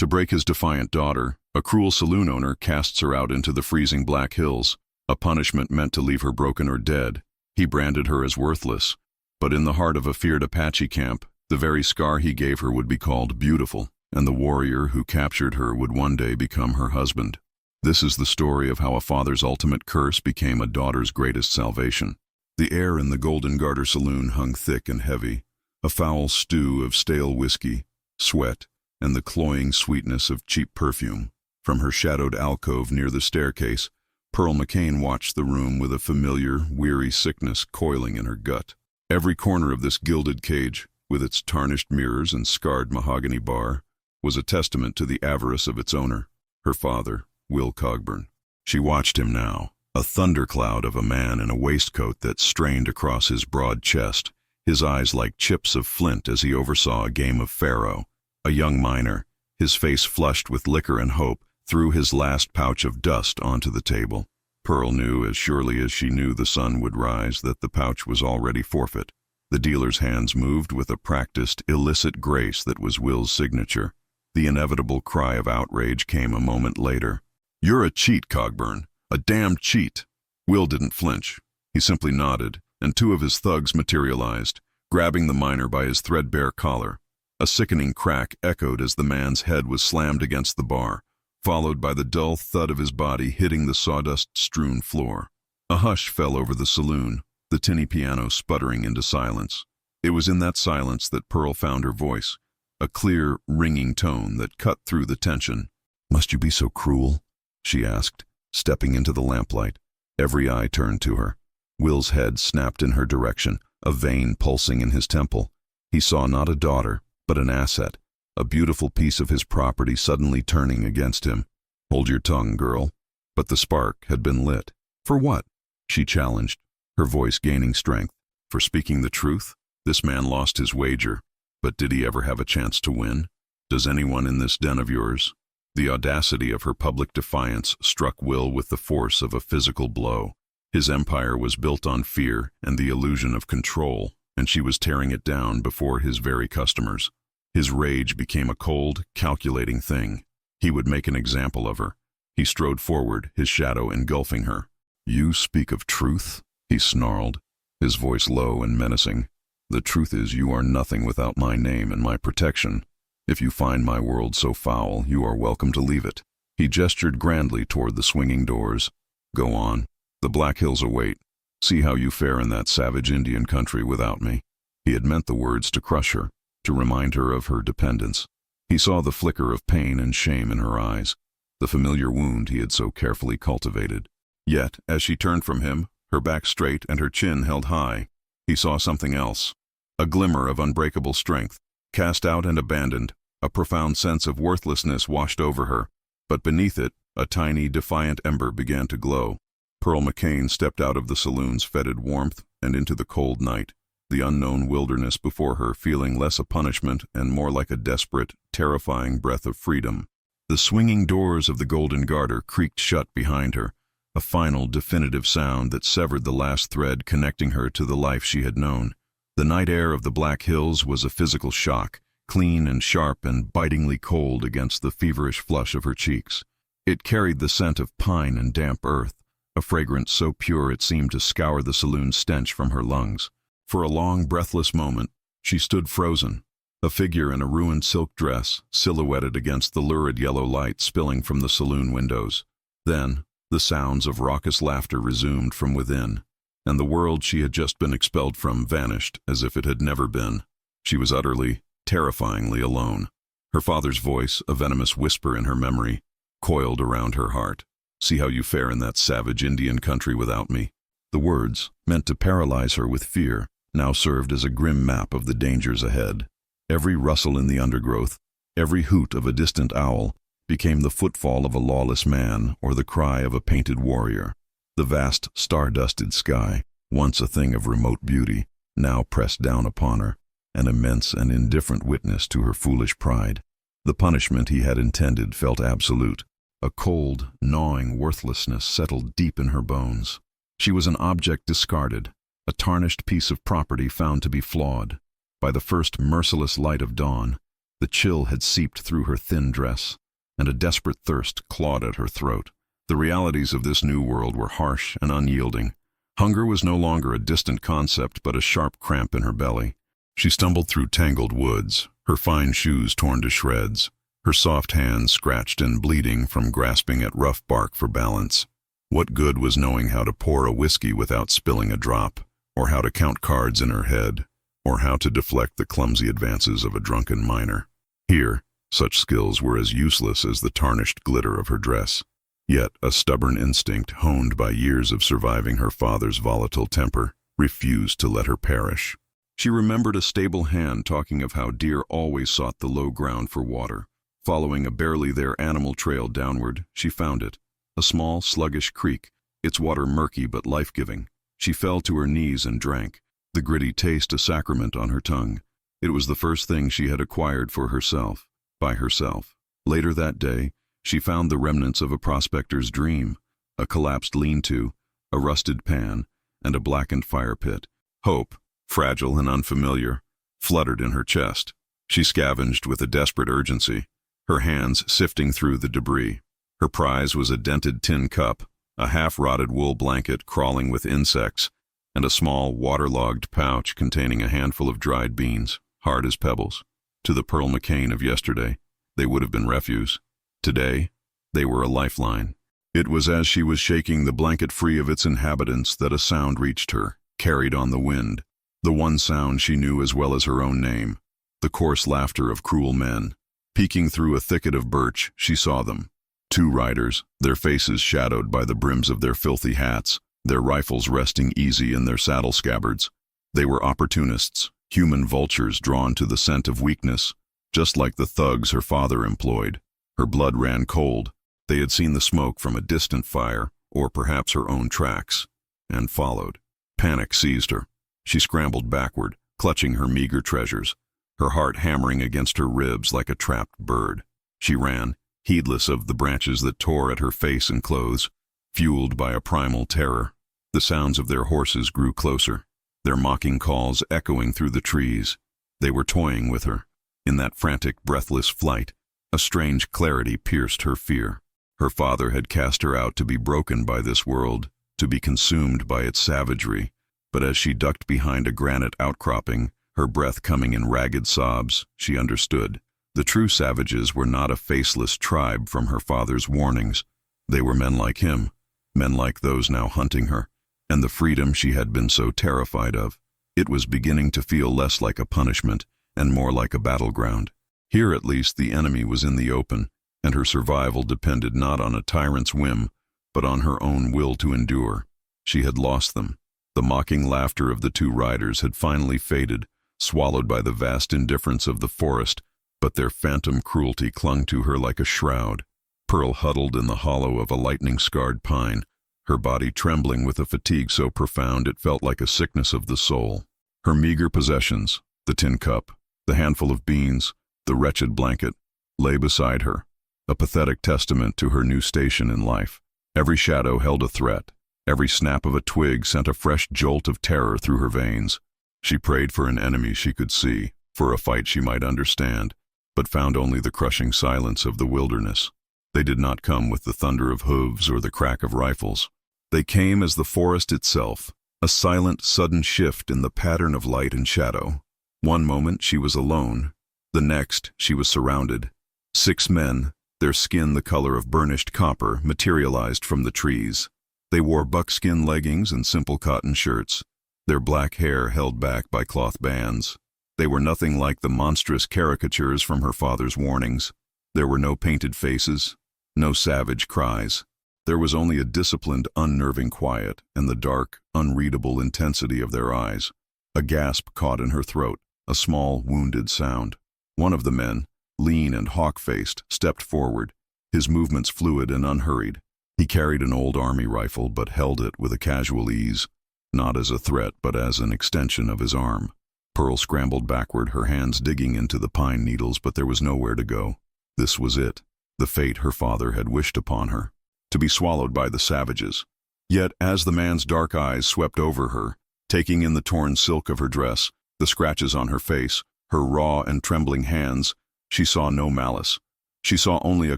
To break his defiant daughter, a cruel saloon owner casts her out into the freezing Black Hills, a punishment meant to leave her broken or dead. He branded her as worthless, but in the heart of a feared Apache camp, the very scar he gave her would be called beautiful, and the warrior who captured her would one day become her husband. This is the story of how a father's ultimate curse became a daughter's greatest salvation. The air in the Golden Garter saloon hung thick and heavy, a foul stew of stale whiskey, sweat, and the cloying sweetness of cheap perfume. From her shadowed alcove near the staircase, Pearl McCain watched the room with a familiar, weary sickness coiling in her gut. Every corner of this gilded cage, with its tarnished mirrors and scarred mahogany bar, was a testament to the avarice of its owner, her father, Will Cogburn. She watched him now, a thundercloud of a man in a waistcoat that strained across his broad chest, his eyes like chips of flint as he oversaw a game of faro. A young miner, his face flushed with liquor and hope, threw his last pouch of dust onto the table. Pearl knew, as surely as she knew the sun would rise, that the pouch was already forfeit. The dealer's hands moved with a practiced, illicit grace that was Will's signature. The inevitable cry of outrage came a moment later. "You're a cheat, Cogburn. A damned cheat." Will didn't flinch. He simply nodded, and two of his thugs materialized, grabbing the miner by his threadbare collar. A sickening crack echoed as the man's head was slammed against the bar, followed by the dull thud of his body hitting the sawdust-strewn floor. A hush fell over the saloon, the tinny piano sputtering into silence. It was in that silence that Pearl found her voice, a clear, ringing tone that cut through the tension. "Must you be so cruel?" she asked, stepping into the lamplight. Every eye turned to her. Will's head snapped in her direction, a vein pulsing in his temple. He saw not a daughter, but an asset, a beautiful piece of his property suddenly turning against him. "Hold your tongue, girl." But the spark had been lit. "For what?" she challenged, her voice gaining strength. "For speaking the truth? This man lost his wager, but did he ever have a chance to win? Does anyone in this den of yours?" The audacity of her public defiance struck Will with the force of a physical blow. His empire was built on fear and the illusion of control, and she was tearing it down before his very customers. His rage became a cold, calculating thing. He would make an example of her. He strode forward, his shadow engulfing her. "You speak of truth?" he snarled, his voice low and menacing. "The truth is you are nothing without my name and my protection. If you find my world so foul, you are welcome to leave it." He gestured grandly toward the swinging doors. "Go on. The Black Hills await. See how you fare in that savage Indian country without me." He had meant the words to crush her, to remind her of her dependence. He saw the flicker of pain and shame in her eyes, the familiar wound he had so carefully cultivated. Yet, as she turned from him, her back straight and her chin held high, he saw something else. A glimmer of unbreakable strength, cast out and abandoned. A profound sense of worthlessness washed over her, but beneath it, a tiny, defiant ember began to glow. Pearl McCain stepped out of the saloon's fetid warmth and into the cold night, the unknown wilderness before her feeling less a punishment and more like a desperate, terrifying breath of freedom. The swinging doors of the Golden Garter creaked shut behind her, a final, definitive sound that severed the last thread connecting her to the life she had known. The night air of the Black Hills was a physical shock, clean and sharp and bitingly cold against the feverish flush of her cheeks. It carried the scent of pine and damp earth, a fragrance so pure it seemed to scour the saloon's stench from her lungs. For a long, breathless moment, she stood frozen, a figure in a ruined silk dress, silhouetted against the lurid yellow light spilling from the saloon windows. Then, the sounds of raucous laughter resumed from within, and the world she had just been expelled from vanished as if it had never been. She was utterly, terrifyingly alone. Her father's voice, a venomous whisper in her memory, coiled around her heart. "See how you fare in that savage Indian country without me." The words, meant to paralyze her with fear, now served as a grim map of the dangers ahead. Every rustle in the undergrowth, every hoot of a distant owl, became the footfall of a lawless man or the cry of a painted warrior. The vast, star-dusted sky, once a thing of remote beauty, now pressed down upon her, an immense and indifferent witness to her foolish pride. The punishment he had intended felt absolute. A cold, gnawing worthlessness settled deep in her bones. She was an object discarded, a tarnished piece of property found to be flawed. By the first merciless light of dawn, The chill had seeped through her thin dress, and a desperate thirst clawed at her throat. The realities of this new world were harsh and unyielding. Hunger was no longer a distant concept, but a sharp cramp in her belly. She stumbled through tangled woods, her fine shoes torn to shreds, her soft hands scratched and bleeding from grasping at rough bark for balance. What good was knowing how to pour a whiskey without spilling a drop, or how to count cards in her head, or how to deflect the clumsy advances of a drunken miner? Here, such skills were as useless as the tarnished glitter of her dress. Yet a stubborn instinct, honed by years of surviving her father's volatile temper, refused to let her perish. She remembered a stable hand talking of how deer always sought the low ground for water. Following a barely there animal trail downward, she found it, a small, sluggish creek, its water murky but life-giving. She fell to her knees and drank, the gritty taste a sacrament on her tongue. It was the first thing she had acquired for herself, by herself. Later that day, she found the remnants of a prospector's dream, a collapsed lean-to, a rusted pan, and a blackened fire pit. Hope, fragile and unfamiliar, fluttered in her chest. She scavenged with a desperate urgency, her hands sifting through the debris. Her prize was a dented tin cup, a half-rotted wool blanket crawling with insects, and a small, waterlogged pouch containing a handful of dried beans, hard as pebbles. To the Pearl McCain of yesterday, they would have been refuse. Today, they were a lifeline. It was as she was shaking the blanket free of its inhabitants that a sound reached her, carried on the wind. The one sound she knew as well as her own name, the coarse laughter of cruel men. Peeking through a thicket of birch, she saw them. 2 riders, their faces shadowed by the brims of their filthy hats, their rifles resting easy in their saddle scabbards. They were opportunists, human vultures drawn to the scent of weakness, just like the thugs her father employed. Her blood ran cold. They had seen the smoke from a distant fire, or perhaps her own tracks, and followed. Panic seized her. She scrambled backward, clutching her meager treasures, her heart hammering against her ribs like a trapped bird. She ran, heedless of the branches that tore at her face and clothes, fueled by a primal terror. The sounds of their horses grew closer, their mocking calls echoing through the trees. They were toying with her. In that frantic, breathless flight, a strange clarity pierced her fear. Her father had cast her out to be broken by this world, to be consumed by its savagery. But as she ducked behind a granite outcropping, her breath coming in ragged sobs, she understood. The true savages were not a faceless tribe from her father's warnings. They were men like him, men like those now hunting her, and the freedom she had been so terrified of. It was beginning to feel less like a punishment and more like a battleground. Here at least the enemy was in the open, and her survival depended not on a tyrant's whim, but on her own will to endure. She had lost them. The mocking laughter of the 2 riders had finally faded, swallowed by the vast indifference of the forest, but their phantom cruelty clung to her like a shroud. Pearl huddled in the hollow of a lightning-scarred pine, her body trembling with a fatigue so profound it felt like a sickness of the soul. Her meager possessions, the tin cup, the handful of beans, the wretched blanket, lay beside her, a pathetic testament to her new station in life. Every shadow held a threat. Every snap of a twig sent a fresh jolt of terror through her veins. She prayed for an enemy she could see, for a fight she might understand, but found only the crushing silence of the wilderness. They did not come with the thunder of hooves or the crack of rifles. They came as the forest itself, a silent, sudden shift in the pattern of light and shadow. One moment she was alone, the next she was surrounded. 6 men, their skin the color of burnished copper, materialized from the trees. They wore buckskin leggings and simple cotton shirts, their black hair held back by cloth bands. They were nothing like the monstrous caricatures from her father's warnings. There were no painted faces, no savage cries. There was only a disciplined, unnerving quiet and the dark, unreadable intensity of their eyes. A gasp caught in her throat, a small, wounded sound. One of the men, lean and hawk-faced, stepped forward, his movements fluid and unhurried. He carried an old army rifle but held it with a casual ease, not as a threat but as an extension of his arm. Pearl scrambled backward, her hands digging into the pine needles, but there was nowhere to go. This was it, the fate her father had wished upon her, to be swallowed by the savages. Yet as the man's dark eyes swept over her, taking in the torn silk of her dress, the scratches on her face, her raw and trembling hands, She saw no malice. She saw only a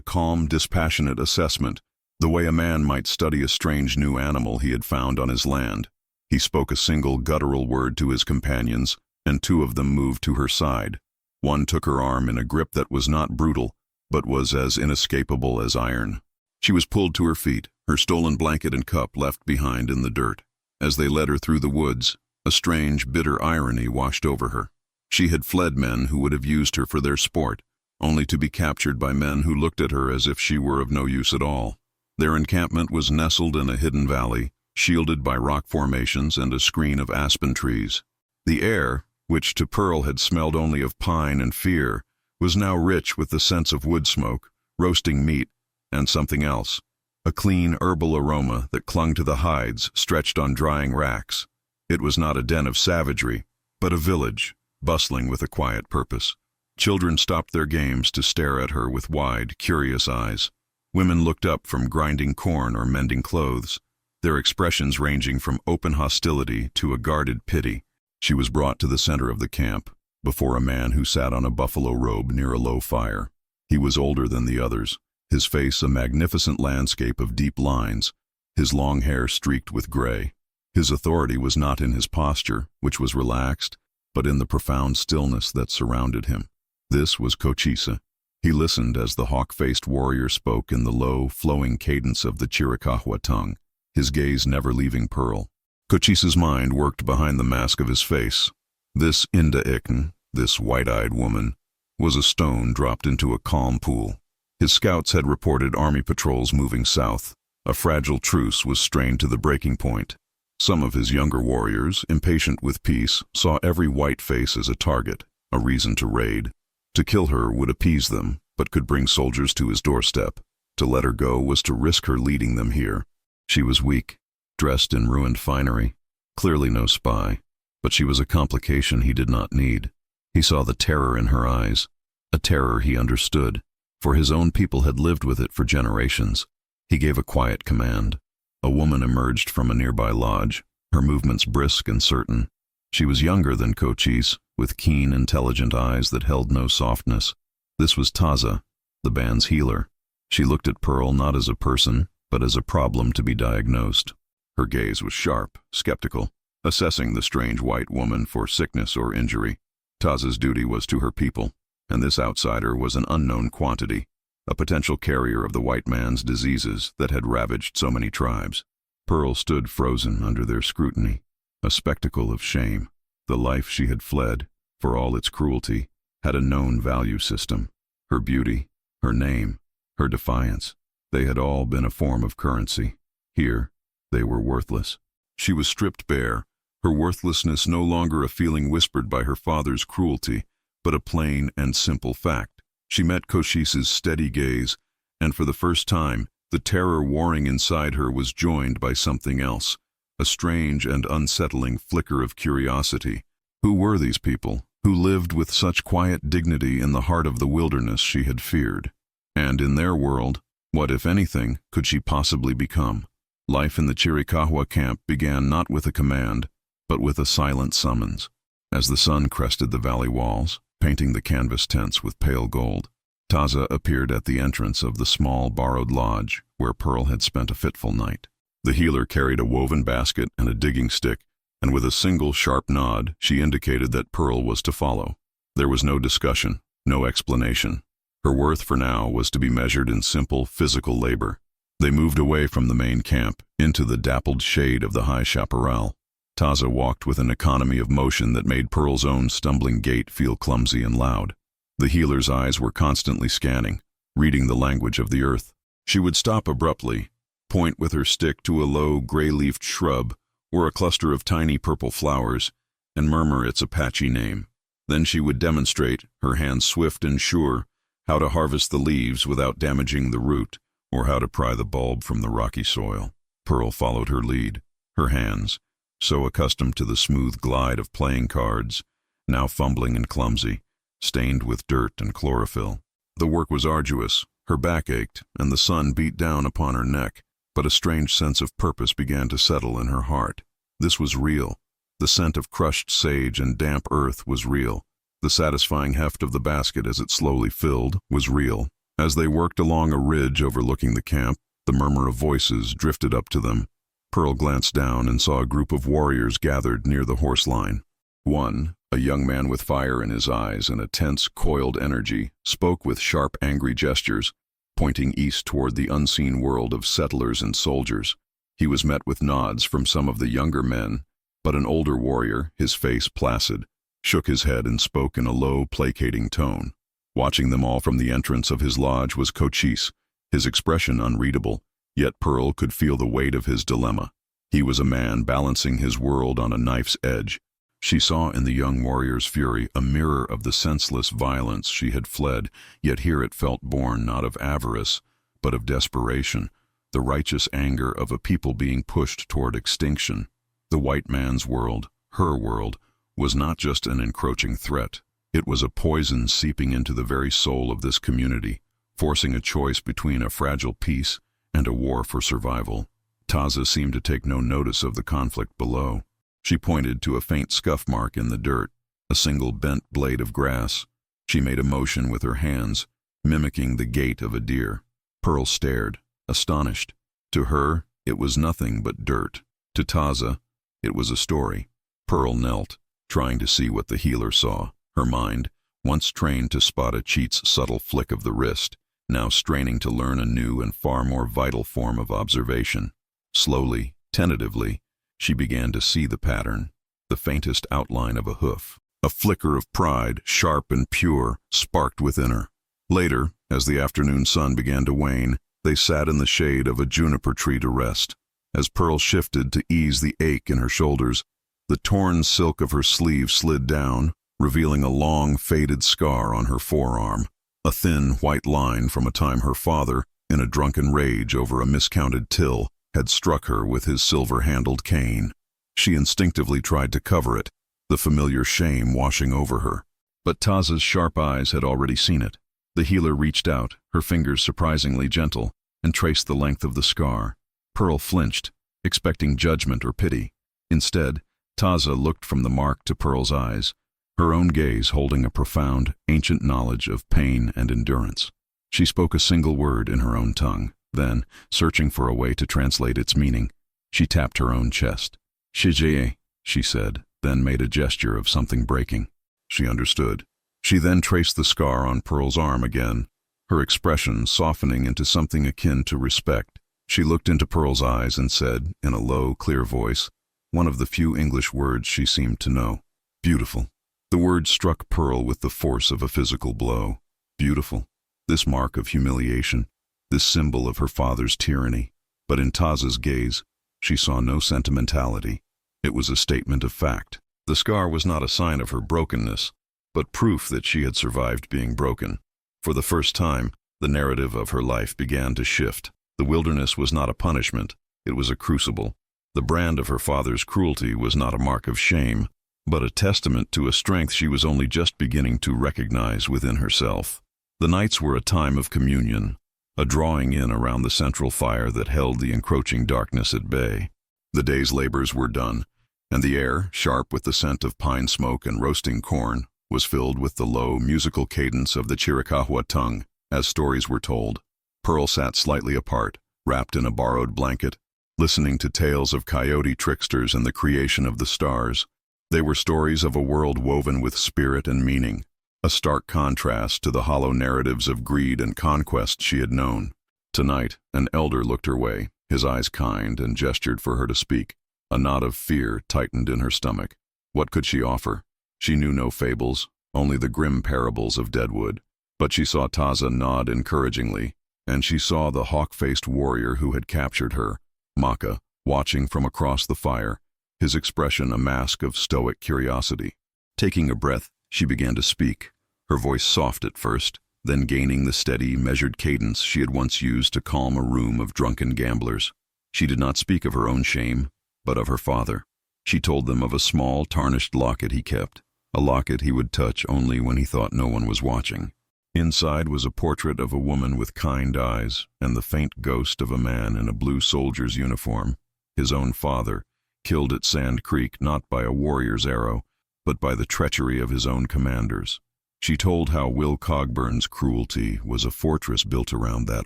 calm, dispassionate assessment, the way a man might study a strange new animal he had found on his land. He spoke a single guttural word to his companions, and two of them moved to her side. One took her arm in a grip that was not brutal, but was as inescapable as iron. She was pulled to her feet, her stolen blanket and cup left behind in the dirt. As they led her through the woods, a strange, bitter irony washed over her. She had fled men who would have used her for their sport, only to be captured by men who looked at her as if she were of no use at all. Their encampment was nestled in a hidden valley, shielded by rock formations and a screen of aspen trees. The air, which to Pearl had smelled only of pine and fear, was now rich with the scents of wood smoke, roasting meat, and something else, a clean herbal aroma that clung to the hides stretched on drying racks. It was not a den of savagery, but a village, bustling with a quiet purpose. Children stopped their games to stare at her with wide, curious eyes. Women looked up from grinding corn or mending clothes, their expressions ranging from open hostility to a guarded pity. She was brought to the center of the camp, before a man who sat on a buffalo robe near a low fire. He was older than the others, his face a magnificent landscape of deep lines, his long hair streaked with gray. His authority was not in his posture, which was relaxed, but in the profound stillness that surrounded him. This was Cochise. He listened as the hawk-faced warrior spoke in the low, flowing cadence of the Chiricahua tongue, his gaze never leaving Pearl. Cochise's mind worked behind the mask of his face. This Inda Ikn, this white-eyed woman, was a stone dropped into a calm pool. His scouts had reported army patrols moving south. A fragile truce was strained to the breaking point. Some of his younger warriors, impatient with peace, saw every white face as a target, a reason to raid. To kill her would appease them, but could bring soldiers to his doorstep. To let her go was to risk her leading them here. She was weak, dressed in ruined finery, clearly no spy, but she was a complication he did not need. He saw the terror in her eyes, a terror he understood, for his own people had lived with it for generations. He gave a quiet command. A woman emerged from a nearby lodge, her movements brisk and certain. She was younger than Cochise, with keen, intelligent eyes that held no softness. This was Taza, the band's healer. She looked at Pearl not as a person, but as a problem to be diagnosed. Her gaze was sharp, skeptical, assessing the strange white woman for sickness or injury. Taza's duty was to her people, and this outsider was an unknown quantity, a potential carrier of the white man's diseases that had ravaged so many tribes. Pearl stood frozen under their scrutiny, a spectacle of shame. The life she had fled, for all its cruelty, had a known value system. Her beauty, her name, her defiance, they had all been a form of currency. Here, they were worthless. She was stripped bare, her worthlessness no longer a feeling whispered by her father's cruelty, but a plain and simple fact. She met Cochise's steady gaze, and for the first time, the terror warring inside her was joined by something else, a strange and unsettling flicker of curiosity. Who were these people, who lived with such quiet dignity in the heart of the wilderness she had feared? And in their world, what, if anything, could she possibly become? Life in the Chiricahua camp began not with a command, but with a silent summons. As the sun crested the valley walls, painting the canvas tents with pale gold, Taza appeared at the entrance of the small borrowed lodge where Pearl had spent a fitful night. The healer carried a woven basket and a digging stick, and with a single sharp nod, she indicated that Pearl was to follow. There was no discussion, no explanation. Her worth for now was to be measured in simple physical labor. They moved away from the main camp, into the dappled shade of the high chaparral. Taza walked with an economy of motion that made Pearl's own stumbling gait feel clumsy and loud. The healer's eyes were constantly scanning, reading the language of the earth. She would stop abruptly, point with her stick to a low, gray-leafed shrub or a cluster of tiny purple flowers, and murmur its Apache name. Then she would demonstrate, her hands swift and sure, how to harvest the leaves without damaging the root, or how to pry the bulb from the rocky soil. Pearl followed her lead, her hands, so accustomed to the smooth glide of playing cards, now fumbling and clumsy, stained with dirt and chlorophyll. The work was arduous, her back ached, and the sun beat down upon her neck, but a strange sense of purpose began to settle in her heart. This was real. The scent of crushed sage and damp earth was real. The The satisfying heft of the basket as it slowly filled was real. As they worked along a ridge overlooking the camp, the murmur of voices drifted up to them. Pearl glanced down and saw a group of warriors gathered near the horse line. One, a young man with fire in his eyes and a tense, coiled energy, spoke with sharp, angry gestures, pointing east toward the unseen world of settlers and soldiers. He was met with nods from some of the younger men, but an older warrior, his face placid, shook his head and spoke in a low, placating tone. Watching them all from the entrance of his lodge was Cochise, his expression unreadable, yet Pearl could feel the weight of his dilemma. He was a man balancing his world on a knife's edge. She saw in the young warrior's fury a mirror of the senseless violence she had fled, yet here it felt born not of avarice, but of desperation, the righteous anger of a people being pushed toward extinction. The white man's world, her world, was not just an encroaching threat. It was a poison seeping into the very soul of this community, forcing a choice between a fragile peace and a war for survival. Taza seemed to take no notice of the conflict below. She pointed to a faint scuff mark in the dirt, a single bent blade of grass. She made a motion with her hands, mimicking the gait of a deer. Pearl stared, astonished. To her, it was nothing but dirt. To Taza, it was a story. Pearl knelt, trying to see what the healer saw. Her mind, once trained to spot a cheat's subtle flick of the wrist, now straining to learn a new and far more vital form of observation. Slowly, tentatively, she began to see the pattern, the faintest outline of a hoof. A flicker of pride, sharp and pure, sparked within her. Later, as the afternoon sun began to wane, they sat in the shade of a juniper tree to rest. As Pearl shifted to ease the ache in her shoulders, the torn silk of her sleeve slid down, revealing a long, faded scar on her forearm, a thin, white line from a time her father, in a drunken rage over a miscounted till, had struck her with his silver-handled cane. She instinctively tried to cover it, the familiar shame washing over her. But Taza's sharp eyes had already seen it. The healer reached out, her fingers surprisingly gentle, and traced the length of the scar. Pearl flinched, expecting judgment or pity. Instead, Taza looked from the mark to Pearl's eyes, her own gaze holding a profound, ancient knowledge of pain and endurance. She spoke a single word in her own tongue. Then, searching for a way to translate its meaning, she tapped her own chest. "Shijie," she said, then made a gesture of something breaking. She understood. She then traced the scar on Pearl's arm again, her expression softening into something akin to respect. She looked into Pearl's eyes and said, in a low, clear voice, one of the few English words she seemed to know, "Beautiful." The word struck Pearl with the force of a physical blow. Beautiful. This mark of humiliation, this symbol of her father's tyranny. But in Taza's gaze, she saw no sentimentality. It was a statement of fact. The scar was not a sign of her brokenness, but proof that she had survived being broken. For the first time, the narrative of her life began to shift. The wilderness was not a punishment, it was a crucible. The brand of her father's cruelty was not a mark of shame, but a testament to a strength she was only just beginning to recognize within herself. The nights were a time of communion, a drawing in around the central fire that held the encroaching darkness at bay. The day's labors were done, and the air, sharp with the scent of pine smoke and roasting corn, was filled with the low, musical cadence of the Chiricahua tongue, as stories were told. Pearl sat slightly apart, wrapped in a borrowed blanket, listening to tales of coyote tricksters and the creation of the stars. They were stories of a world woven with spirit and meaning, a stark contrast to the hollow narratives of greed and conquest she had known. Tonight, an elder looked her way, his eyes kind, and gestured for her to speak. A knot of fear tightened in her stomach. What could she offer? She knew no fables, only the grim parables of Deadwood. But she saw Taza nod encouragingly, and she saw the hawk-faced warrior who had captured her, Maka, watching from across the fire, his expression a mask of stoic curiosity. Taking a breath, she began to speak, her voice soft at first, then gaining the steady, measured cadence she had once used to calm a room of drunken gamblers. She did not speak of her own shame, but of her father. She told them of a small, tarnished locket he kept, a locket he would touch only when he thought no one was watching. Inside was a portrait of a woman with kind eyes and the faint ghost of a man in a blue soldier's uniform, his own father, killed at Sand Creek not by a warrior's arrow, but by the treachery of his own commanders. She told how Will Cogburn's cruelty was a fortress built around that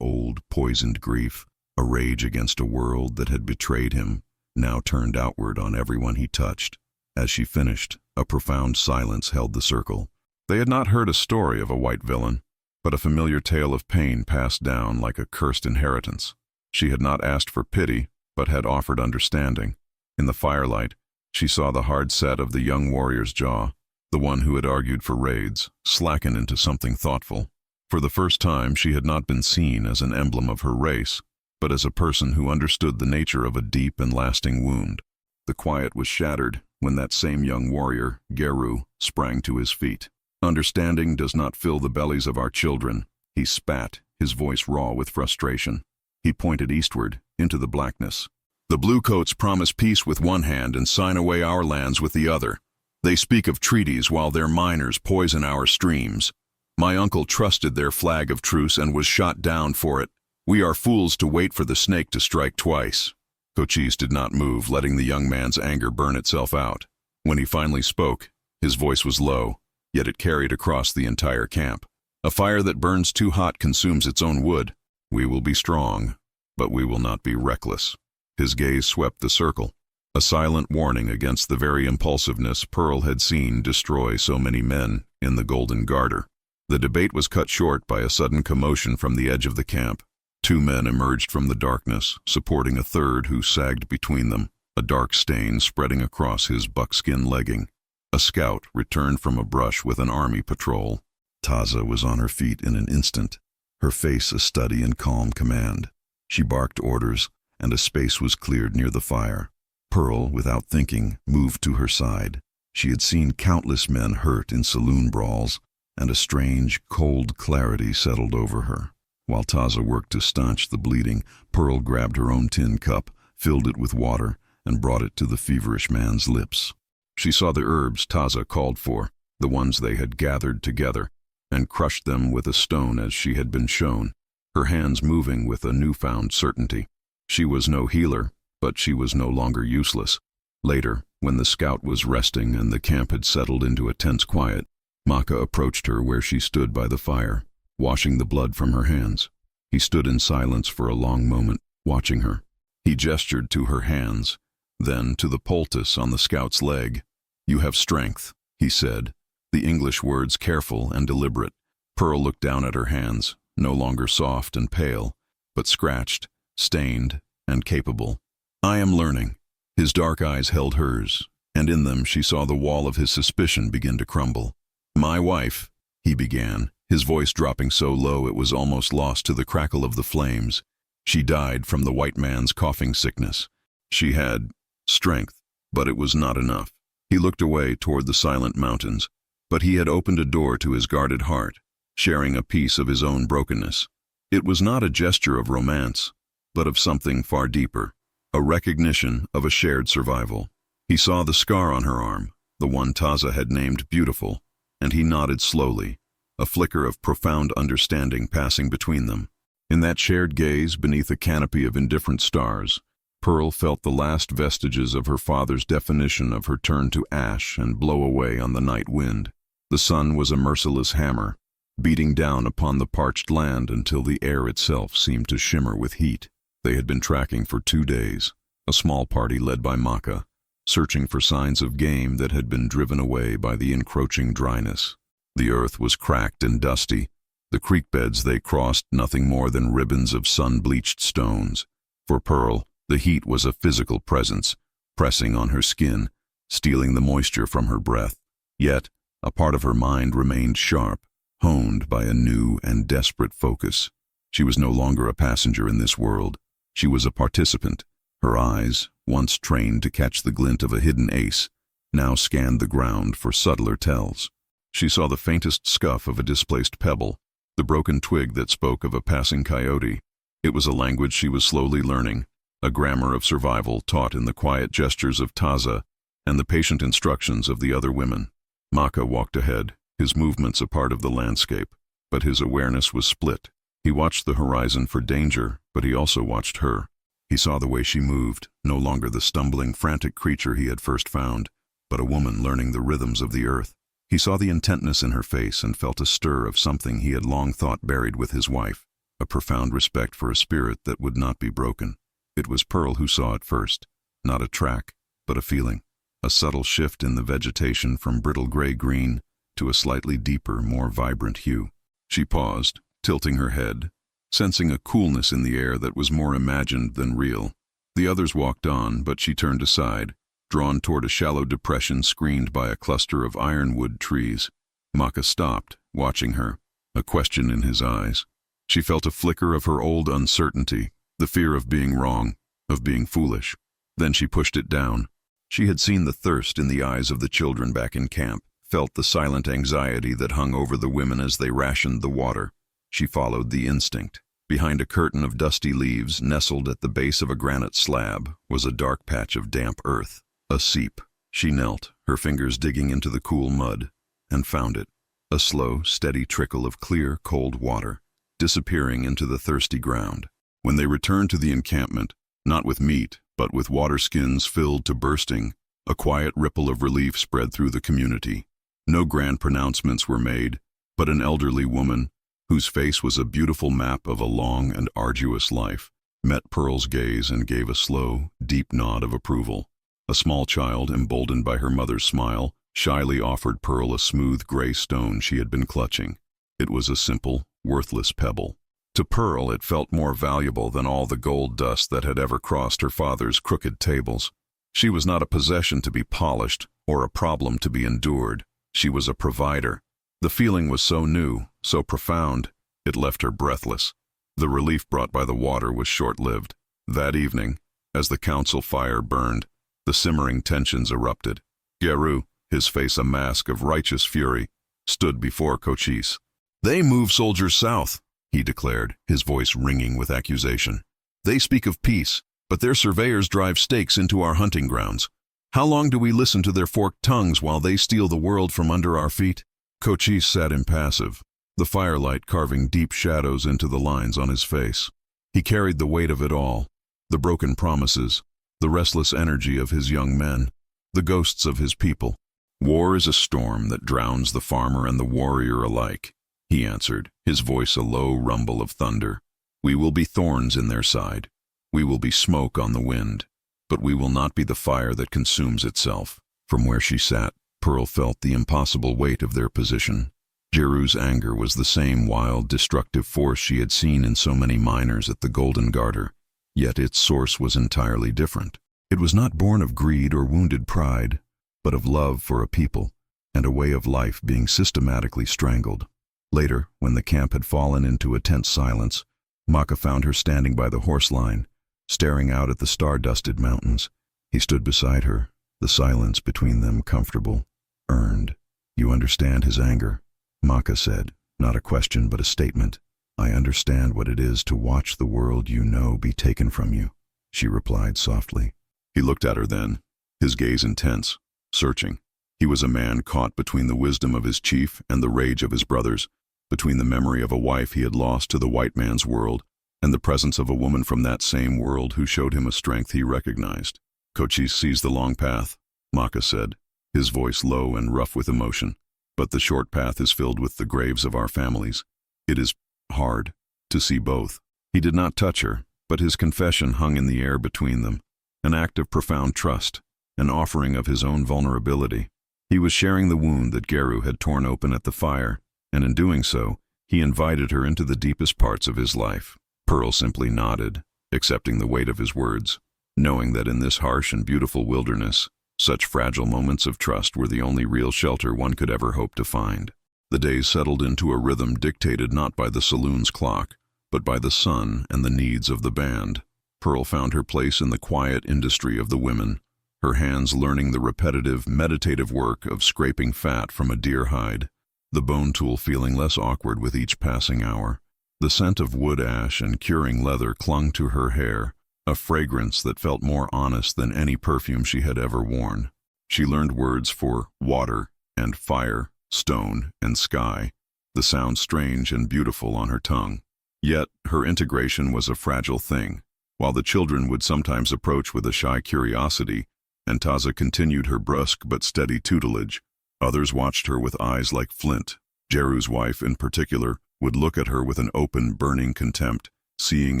old, poisoned grief, a rage against a world that had betrayed him, now turned outward on everyone he touched. As she finished, a profound silence held the circle. They had not heard a story of a white villain, but a familiar tale of pain passed down like a cursed inheritance. She had not asked for pity, but had offered understanding. In the firelight, she saw the hard set of the young warrior's jaw, the one who had argued for raids, slacken into something thoughtful. For the first time, she had not been seen as an emblem of her race, but as a person who understood the nature of a deep and lasting wound. The quiet was shattered when that same young warrior, Geru, sprang to his feet. "Understanding does not fill the bellies of our children," he spat, his voice raw with frustration. He pointed eastward, into the blackness. "The Bluecoats promise peace with one hand and sign away our lands with the other. They speak of treaties while their miners poison our streams. My uncle trusted their flag of truce and was shot down for it. We are fools to wait for the snake to strike twice." Cochise did not move, letting the young man's anger burn itself out. When he finally spoke, his voice was low, yet it carried across the entire camp. "A fire that burns too hot consumes its own wood. We will be strong, but we will not be reckless." His gaze swept the circle, a silent warning against the very impulsiveness Pearl had seen destroy so many men in the Golden Garter. The debate was cut short by a sudden commotion from the edge of the camp. Two men emerged from the darkness, supporting a third who sagged between them, a dark stain spreading across his buckskin legging. A scout returned from a brush with an army patrol. Taza was on her feet in an instant, her face a study in calm command. She barked orders, and a space was cleared near the fire. Pearl, without thinking, moved to her side. She had seen countless men hurt in saloon brawls, and a strange, cold clarity settled over her. While Taza worked to staunch the bleeding, Pearl grabbed her own tin cup, filled it with water, and brought it to the feverish man's lips. She saw the herbs Taza called for, the ones they had gathered together, and crushed them with a stone as she had been shown, her hands moving with a newfound certainty. She was no healer, but she was no longer useless. Later, when the scout was resting and the camp had settled into a tense quiet, Maka approached her where she stood by the fire, washing the blood from her hands. He stood in silence for a long moment, watching her. He gestured to her hands, then to the poultice on the scout's leg. "You have strength," he said, the English words careful and deliberate. Pearl looked down at her hands, no longer soft and pale, but scratched, stained, and capable. "I am learning." His dark eyes held hers, and in them she saw the wall of his suspicion begin to crumble. "My wife," he began, his voice dropping so low it was almost lost to the crackle of the flames. "She died from the white man's coughing sickness. She had strength, but it was not enough." He looked away toward the silent mountains, but he had opened a door to his guarded heart, sharing a piece of his own brokenness. It was not a gesture of romance, but of something far deeper, a recognition of a shared survival. He saw the scar on her arm, the one Taza had named Beautiful, and he nodded slowly, a flicker of profound understanding passing between them. In that shared gaze, beneath a canopy of indifferent stars, Pearl felt the last vestiges of her father's definition of her turn to ash and blow away on the night wind. The sun was a merciless hammer, beating down upon the parched land until the air itself seemed to shimmer with heat. They had been tracking for 2 days, a small party led by Maka, searching for signs of game that had been driven away by the encroaching dryness. The earth was cracked and dusty, the creek beds they crossed nothing more than ribbons of sun-bleached stones. For Pearl, the heat was a physical presence, pressing on her skin, stealing the moisture from her breath. Yet, a part of her mind remained sharp, honed by a new and desperate focus. She was no longer a passenger in this world. She was a participant. Her eyes, once trained to catch the glint of a hidden ace, now scanned the ground for subtler tells. She saw the faintest scuff of a displaced pebble, the broken twig that spoke of a passing coyote. It was a language she was slowly learning, a grammar of survival taught in the quiet gestures of Taza and the patient instructions of the other women. Maka walked ahead, his movements a part of the landscape, but his awareness was split. He watched the horizon for danger, but he also watched her. He saw the way she moved, no longer the stumbling, frantic creature he had first found. but a woman learning the rhythms of the earth. He saw the intentness in her face and felt a stir of something he had long thought buried with his wife, a profound respect for a spirit that would not be broken. It was Pearl who saw it first, not a track, but a feeling, a subtle shift in the vegetation from brittle gray-green to a slightly deeper, more vibrant hue. She paused, tilting her head, sensing a coolness in the air that was more imagined than real. The others walked on, but she turned aside, drawn toward a shallow depression screened by a cluster of ironwood trees. Maka stopped, watching her, a question in his eyes. She felt a flicker of her old uncertainty, the fear of being wrong, of being foolish. Then she pushed it down. She had seen the thirst in the eyes of the children back in camp, felt the silent anxiety that hung over the women as they rationed the water. She followed the instinct. Behind a curtain of dusty leaves, nestled at the base of a granite slab, was a dark patch of damp earth. A seep. She knelt, her fingers digging into the cool mud, and found it. A slow, steady trickle of clear, cold water, disappearing into the thirsty ground. When they returned to the encampment, not with meat, but with water skins filled to bursting, a quiet ripple of relief spread through the community. No grand pronouncements were made, but an elderly woman, whose face was a beautiful map of a long and arduous life, met Pearl's gaze and gave a slow, deep nod of approval. A small child, emboldened by her mother's smile, shyly offered Pearl a smooth gray stone she had been clutching. It was a simple, worthless pebble. To Pearl it felt more valuable than all the gold dust that had ever crossed her father's crooked tables. She was not a possession to be polished or a problem to be endured. She was a provider. The feeling was so new, so profound, it left her breathless. The relief brought by the water was short-lived. That evening, as the council fire burned, the simmering tensions erupted. Geru, his face a mask of righteous fury, stood before Cochise. "They move soldiers south," he declared, his voice ringing with accusation. "They speak of peace, but their surveyors drive stakes into our hunting grounds. How long do we listen to their forked tongues while they steal the world from under our feet?" Cochise sat impassive, the firelight carving deep shadows into the lines on his face. He carried the weight of it all, the broken promises, the restless energy of his young men, the ghosts of his people. "War is a storm that drowns the farmer and the warrior alike," he answered, his voice a low rumble of thunder. "We will be thorns in their side. We will be smoke on the wind, but we will not be the fire that consumes itself." From where she sat, Pearl felt the impossible weight of their position. Geru's anger was the same wild, destructive force she had seen in so many miners at the Golden Garter, yet its source was entirely different. It was not born of greed or wounded pride, but of love for a people and a way of life being systematically strangled. Later, when the camp had fallen into a tense silence, Maka found her standing by the horse line, staring out at the star-dusted mountains. He stood beside her, the silence between them comfortable, earned. "You understand his anger," Maka said, not a question but a statement. "I understand what it is to watch the world you know be taken from you," she replied softly. He looked at her then, his gaze intense, searching. He was a man caught between the wisdom of his chief and the rage of his brothers, between the memory of a wife he had lost to the white man's world and the presence of a woman from that same world who showed him a strength he recognized. "Cochise sees the long path," Maka said, his voice low and rough with emotion. "But the short path is filled with the graves of our families. It is hard to see both." He did not touch her, but his confession hung in the air between them, an act of profound trust, an offering of his own vulnerability. He was sharing the wound that Geru had torn open at the fire, and in doing so, he invited her into the deepest parts of his life. Pearl simply nodded, accepting the weight of his words, knowing that in this harsh and beautiful wilderness, such fragile moments of trust were the only real shelter one could ever hope to find. The days settled into a rhythm dictated not by the saloon's clock, but by the sun and the needs of the band. Pearl found her place in the quiet industry of the women, her hands learning the repetitive, meditative work of scraping fat from a deer hide, the bone tool feeling less awkward with each passing hour. The scent of wood ash and curing leather clung to her hair, a fragrance that felt more honest than any perfume she had ever worn. She learned words for water and fire, stone and sky, the sound strange and beautiful on her tongue. Yet her integration was a fragile thing. While the children would sometimes approach with a shy curiosity, and Taza continued her brusque but steady tutelage. Others watched her with eyes like flint. Jeru's wife, in particular, would look at her with an open, burning contempt, seeing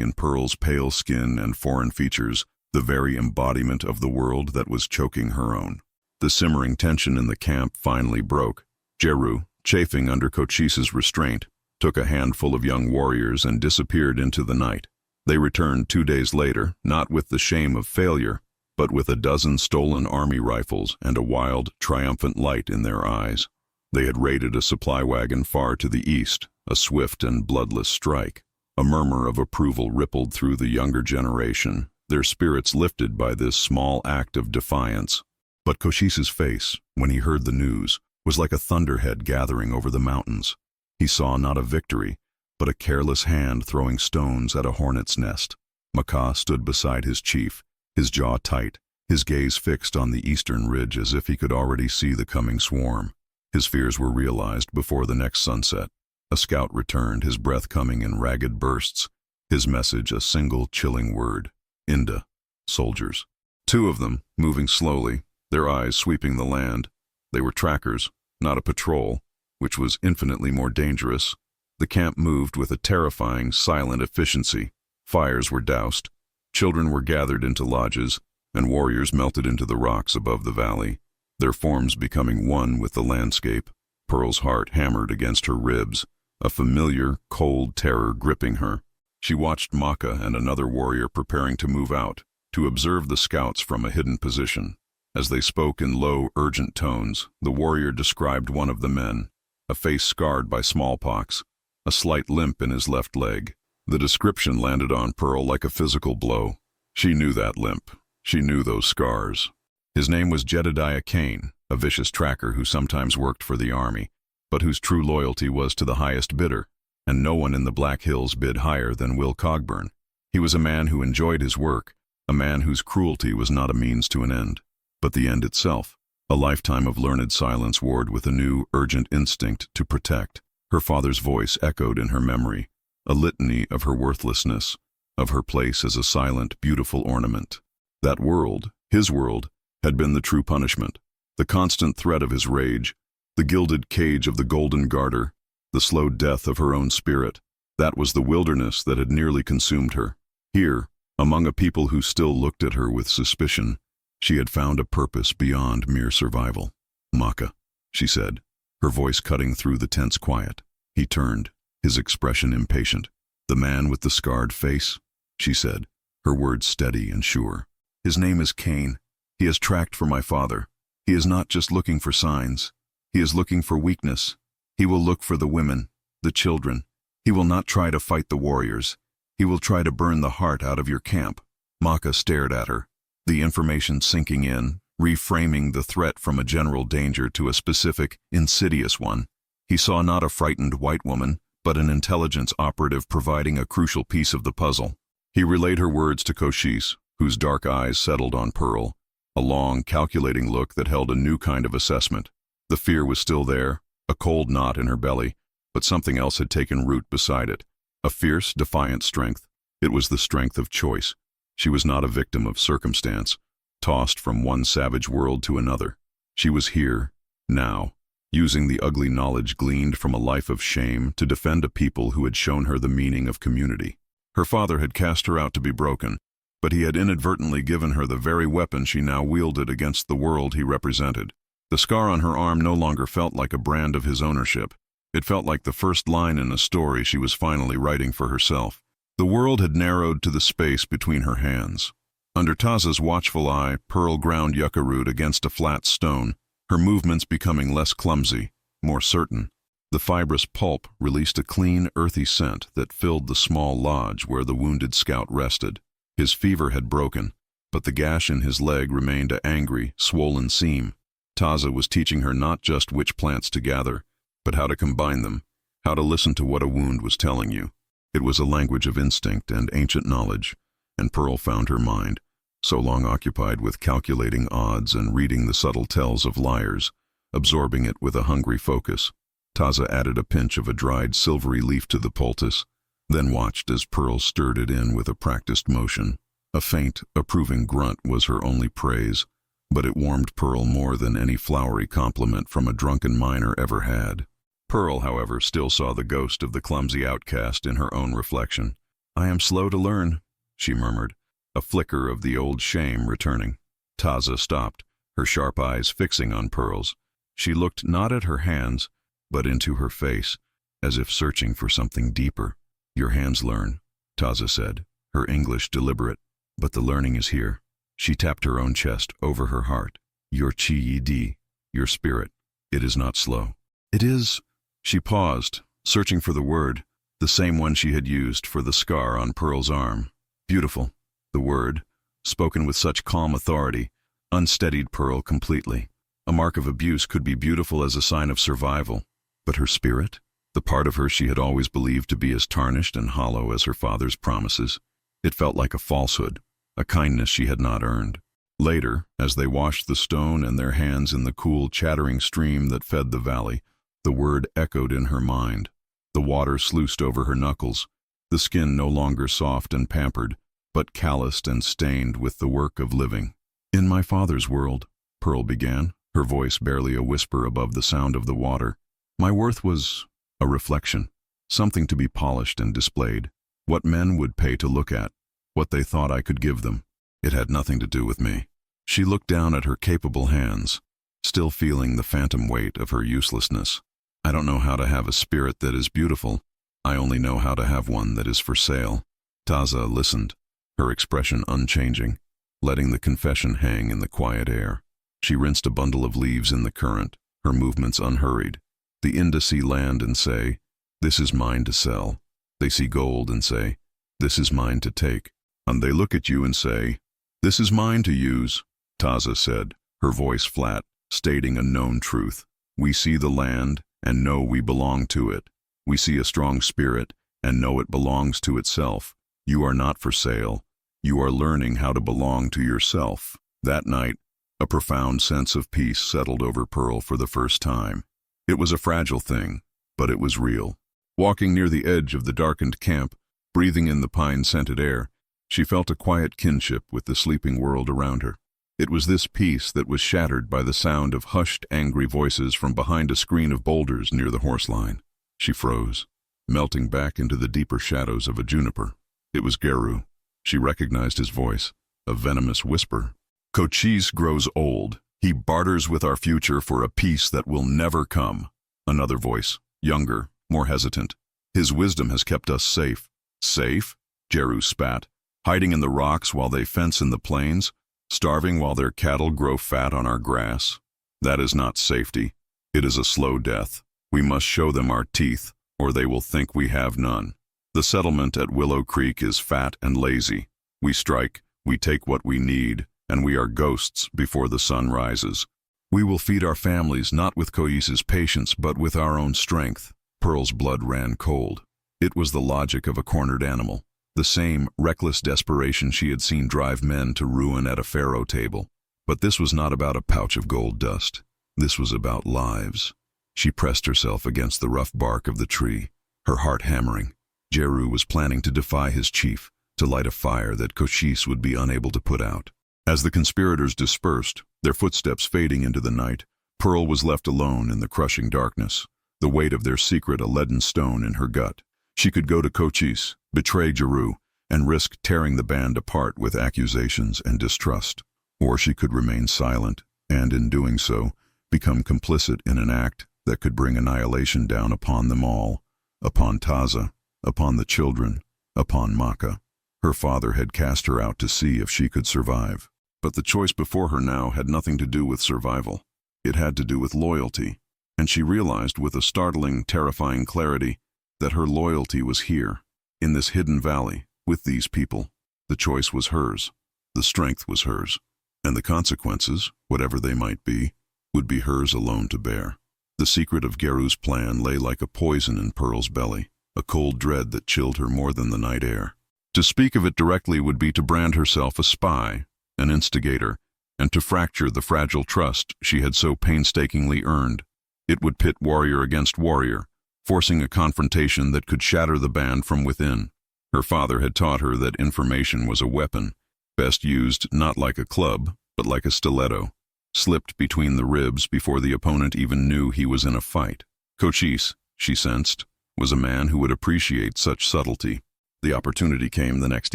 in Pearl's pale skin and foreign features the very embodiment of the world that was choking her own. The simmering tension in the camp finally broke. Jeru, chafing under Cochise's restraint, took a handful of young warriors and disappeared into the night. They returned 2 days later, not with the shame of failure, but with a dozen stolen army rifles and a wild, triumphant light in their eyes. They had raided a supply wagon far to the east, a swift and bloodless strike. A murmur of approval rippled through the younger generation, their spirits lifted by this small act of defiance. But Cochise's face, when he heard the news, was like a thunderhead gathering over the mountains. He saw not a victory, but a careless hand throwing stones at a hornet's nest. Maka stood beside his chief, his jaw tight, his gaze fixed on the eastern ridge as if he could already see the coming swarm. His fears were realized before the next sunset. A scout returned, his breath coming in ragged bursts, his message a single chilling word: Inda, soldiers. 2 of them, moving slowly, their eyes sweeping the land. They were trackers, not a patrol, which was infinitely more dangerous. The camp moved with a terrifying, silent efficiency. Fires were doused, children were gathered into lodges, and warriors melted into the rocks above the valley, their forms becoming one with the landscape. Pearl's heart hammered against her ribs, a familiar, cold terror gripping her. She watched Maka and another warrior preparing to move out, to observe the scouts from a hidden position. As they spoke in low, urgent tones, the warrior described one of the men, a face scarred by smallpox, a slight limp in his left leg. The description landed on Pearl like a physical blow. She knew that limp. She knew those scars. His name was Jedediah Kane, a vicious tracker who sometimes worked for the army, but whose true loyalty was to the highest bidder, and no one in the Black Hills bid higher than Will Cogburn. He was a man who enjoyed his work, a man whose cruelty was not a means to an end, but the end itself. A lifetime of learned silence warred with a new, urgent instinct to protect. Her father's voice echoed in her memory, a litany of her worthlessness, of her place as a silent, beautiful ornament. That world, his world, had been the true punishment, the constant threat of his rage, the gilded cage of the Golden Garter, the slow death of her own spirit. That was the wilderness that had nearly consumed her. Here, among a people who still looked at her with suspicion, she had found a purpose beyond mere survival. Maka, she said, her voice cutting through the tense quiet. He turned, his expression impatient. The man with the scarred face, she said, her words steady and sure. His name is Kane. He has tracked for my father. He is not just looking for signs. He is looking for weakness. He will look for the women, the children. He will not try to fight the warriors. He will try to burn the heart out of your camp. Maka stared at her, the information sinking in, reframing the threat from a general danger to a specific, insidious one. He saw not a frightened white woman, but an intelligence operative providing a crucial piece of the puzzle. He relayed her words to Cochise, whose dark eyes settled on Pearl, a long, calculating look that held a new kind of assessment. The fear was still there, a cold knot in her belly, but something else had taken root beside it, a fierce, defiant strength. It was the strength of choice. She was not a victim of circumstance, tossed from one savage world to another. She was here, now, using the ugly knowledge gleaned from a life of shame to defend a people who had shown her the meaning of community. Her father had cast her out to be broken, but he had inadvertently given her the very weapon she now wielded against the world he represented. The scar on her arm no longer felt like a brand of his ownership. It felt like the first line in a story she was finally writing for herself. The world had narrowed to the space between her hands. Under Taza's watchful eye, Pearl ground yucca root against a flat stone, her movements becoming less clumsy, more certain. The fibrous pulp released a clean, earthy scent that filled the small lodge where the wounded scout rested. His fever had broken, but the gash in his leg remained an angry, swollen seam. Taza was teaching her not just which plants to gather, but how to combine them, how to listen to what a wound was telling you. It was a language of instinct and ancient knowledge, and Pearl found her mind, so long occupied with calculating odds and reading the subtle tells of liars, absorbing it with a hungry focus. Taza added a pinch of a dried silvery leaf to the poultice, then watched as Pearl stirred it in with a practiced motion. A faint, approving grunt was her only praise, but it warmed Pearl more than any flowery compliment from a drunken miner ever had. Pearl, however, still saw the ghost of the clumsy outcast in her own reflection. "I am slow to learn," she murmured, a flicker of the old shame returning. Taza stopped, her sharp eyes fixing on Pearl's. She looked not at her hands, but into her face, as if searching for something deeper. "Your hands learn," Taza said, her English deliberate, "but the learning is here." She tapped her own chest over her heart. "Your chi-yi-di, your spirit, it is not slow." "It is—" She paused, searching for the word, the same one she had used for the scar on Pearl's arm. "Beautiful." The word, spoken with such calm authority, unsteadied Pearl completely. A mark of abuse could be beautiful as a sign of survival, but her spirit, the part of her she had always believed to be as tarnished and hollow as her father's promises, it felt like a falsehood, a kindness she had not earned. Later, as they washed the stone and their hands in the cool, chattering stream that fed the valley, the word echoed in her mind. The water sluiced over her knuckles, the skin no longer soft and pampered, but calloused and stained with the work of living. "In my father's world," Pearl began, her voice barely a whisper above the sound of the water, "my worth was a reflection, something to be polished and displayed, what men would pay to look at, what they thought I could give them. It had nothing to do with me." She looked down at her capable hands, still feeling the phantom weight of her uselessness. "I don't know how to have a spirit that is beautiful. I only know how to have one that is for sale." Taza listened, her expression unchanging, letting the confession hang in the quiet air. She rinsed a bundle of leaves in the current, her movements unhurried. The Inda see land and say, "This is mine to sell." They see gold and say, "This is mine to take." And they look at you and say, "This is mine to use," Taza said, her voice flat, stating a known truth. "We see the land and know we belong to it. We see a strong spirit and know it belongs to itself. You are not for sale. You are learning how to belong to yourself." That night, a profound sense of peace settled over Pearl for the first time. It was a fragile thing, but it was real. Walking near the edge of the darkened camp, breathing in the pine-scented air, she felt a quiet kinship with the sleeping world around her. It was this peace that was shattered by the sound of hushed, angry voices from behind a screen of boulders near the horse line. She froze, melting back into the deeper shadows of a juniper. It was Geru. She recognized his voice, a venomous whisper. "Cochise grows old. He barters with our future for a peace that will never come." Another voice, younger, more hesitant. "His wisdom has kept us safe." "Safe?" Geru spat. "Hiding in the rocks while they fence in the plains? Starving while their cattle grow fat on our grass? That is not safety. It is a slow death. We must show them our teeth, or they will think we have none. The settlement at Willow Creek is fat and lazy. We strike, we take what we need, and we are ghosts before the sun rises. We will feed our families not with Coise's patience, but with our own strength." Pearl's blood ran cold. It was the logic of a cornered animal. The same reckless desperation she had seen drive men to ruin at a faro table. But this was not about a pouch of gold dust. This was about lives. She pressed herself against the rough bark of the tree, her heart hammering. Geru was planning to defy his chief, to light a fire that Cochise would be unable to put out. As the conspirators dispersed, their footsteps fading into the night, Pearl was left alone in the crushing darkness, the weight of their secret a leaden stone in her gut. She could go to Cochise, betray Geru, and risk tearing the band apart with accusations and distrust. Or she could remain silent, and in doing so, become complicit in an act that could bring annihilation down upon them all, upon Taza, upon the children, upon Maka. Her father had cast her out to see if she could survive. But the choice before her now had nothing to do with survival. It had to do with loyalty, and she realized with a startling, terrifying clarity that her loyalty was here, in this hidden valley, with these people. The choice was hers, the strength was hers, and the consequences, whatever they might be, would be hers alone to bear. The secret of Geru's plan lay like a poison in Pearl's belly, a cold dread that chilled her more than the night air. To speak of it directly would be to brand herself a spy, an instigator, and to fracture the fragile trust she had so painstakingly earned. It would pit warrior against warrior, forcing a confrontation that could shatter the band from within. Her father had taught her that information was a weapon, best used not like a club, but like a stiletto. slipped between the ribs before the opponent even knew he was in a fight. Cochise, she sensed, was a man who would appreciate such subtlety. The opportunity came the next